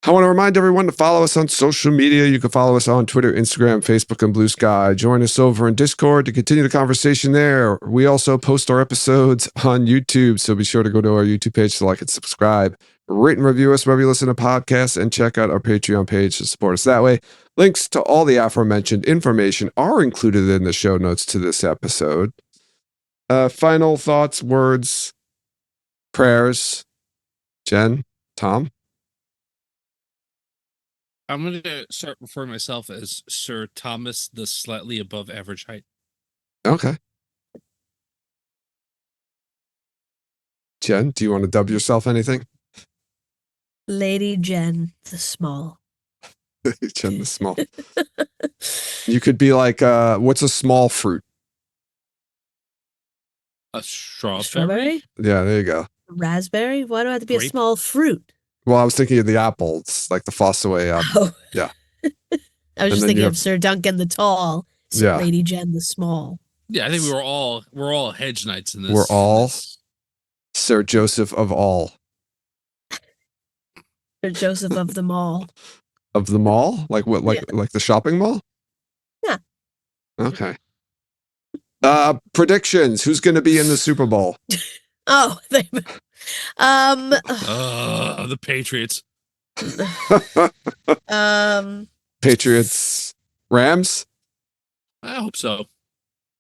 [SPEAKER 2] I want to remind everyone to follow us on social media. You can follow us on Twitter, Instagram, Facebook, and Blue Sky. Join us over in Discord to continue the conversation there. We also post our episodes on YouTube, so be sure to go to our YouTube page to like and subscribe. Rate and review us wherever you listen to podcasts, and check out our Patreon page to support us that way. Links to all the aforementioned information are included in the show notes to this episode. Final thoughts, words, prayers. Jen, Tom?
[SPEAKER 1] I'm going to start referring myself as Sir Thomas, the slightly above average height.
[SPEAKER 2] Okay. Jen, do you want to dub yourself anything?
[SPEAKER 3] Lady Jen the Small.
[SPEAKER 2] Jen the Small. You could be like, what's a small fruit?
[SPEAKER 1] A strawberry?
[SPEAKER 3] Strawberry?
[SPEAKER 2] Yeah, there you go.
[SPEAKER 3] Raspberry? Why do I have to be a
[SPEAKER 1] Grape?
[SPEAKER 3] small fruit?
[SPEAKER 2] Well, I was thinking of the apples, like the Fossaway apple.
[SPEAKER 3] Oh.
[SPEAKER 2] Yeah.
[SPEAKER 3] I was
[SPEAKER 2] And
[SPEAKER 3] just
[SPEAKER 2] then
[SPEAKER 3] thinking
[SPEAKER 2] you
[SPEAKER 3] of
[SPEAKER 2] have-
[SPEAKER 3] Sir Duncan the Tall, Sir
[SPEAKER 2] Yeah.
[SPEAKER 3] Lady Jen the Small.
[SPEAKER 1] Yeah, I think we're all hedge knights in this.
[SPEAKER 2] We're all-
[SPEAKER 1] in this.
[SPEAKER 2] Sir Joseph of all.
[SPEAKER 3] Sir Joseph of them all.
[SPEAKER 2] Of the mall? Like what? Like the shopping mall?
[SPEAKER 3] Yeah.
[SPEAKER 2] Okay. Predictions. Who's going to be in the Super Bowl?
[SPEAKER 3] Oh,
[SPEAKER 1] The Patriots.
[SPEAKER 2] Patriots, Rams.
[SPEAKER 1] I hope so.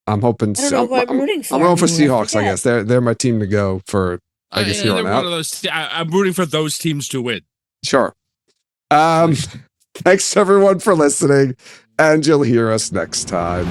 [SPEAKER 2] I'm hoping.
[SPEAKER 3] I don't know who I'm rooting for.
[SPEAKER 2] I'm going for
[SPEAKER 3] anymore.
[SPEAKER 2] Seahawks. I guess they're my team to go for. I guess here
[SPEAKER 1] they're
[SPEAKER 2] on
[SPEAKER 1] one
[SPEAKER 2] out.
[SPEAKER 1] of those. I'm rooting for those teams to win.
[SPEAKER 2] Sure. Thanks everyone for listening, and you'll hear us next time.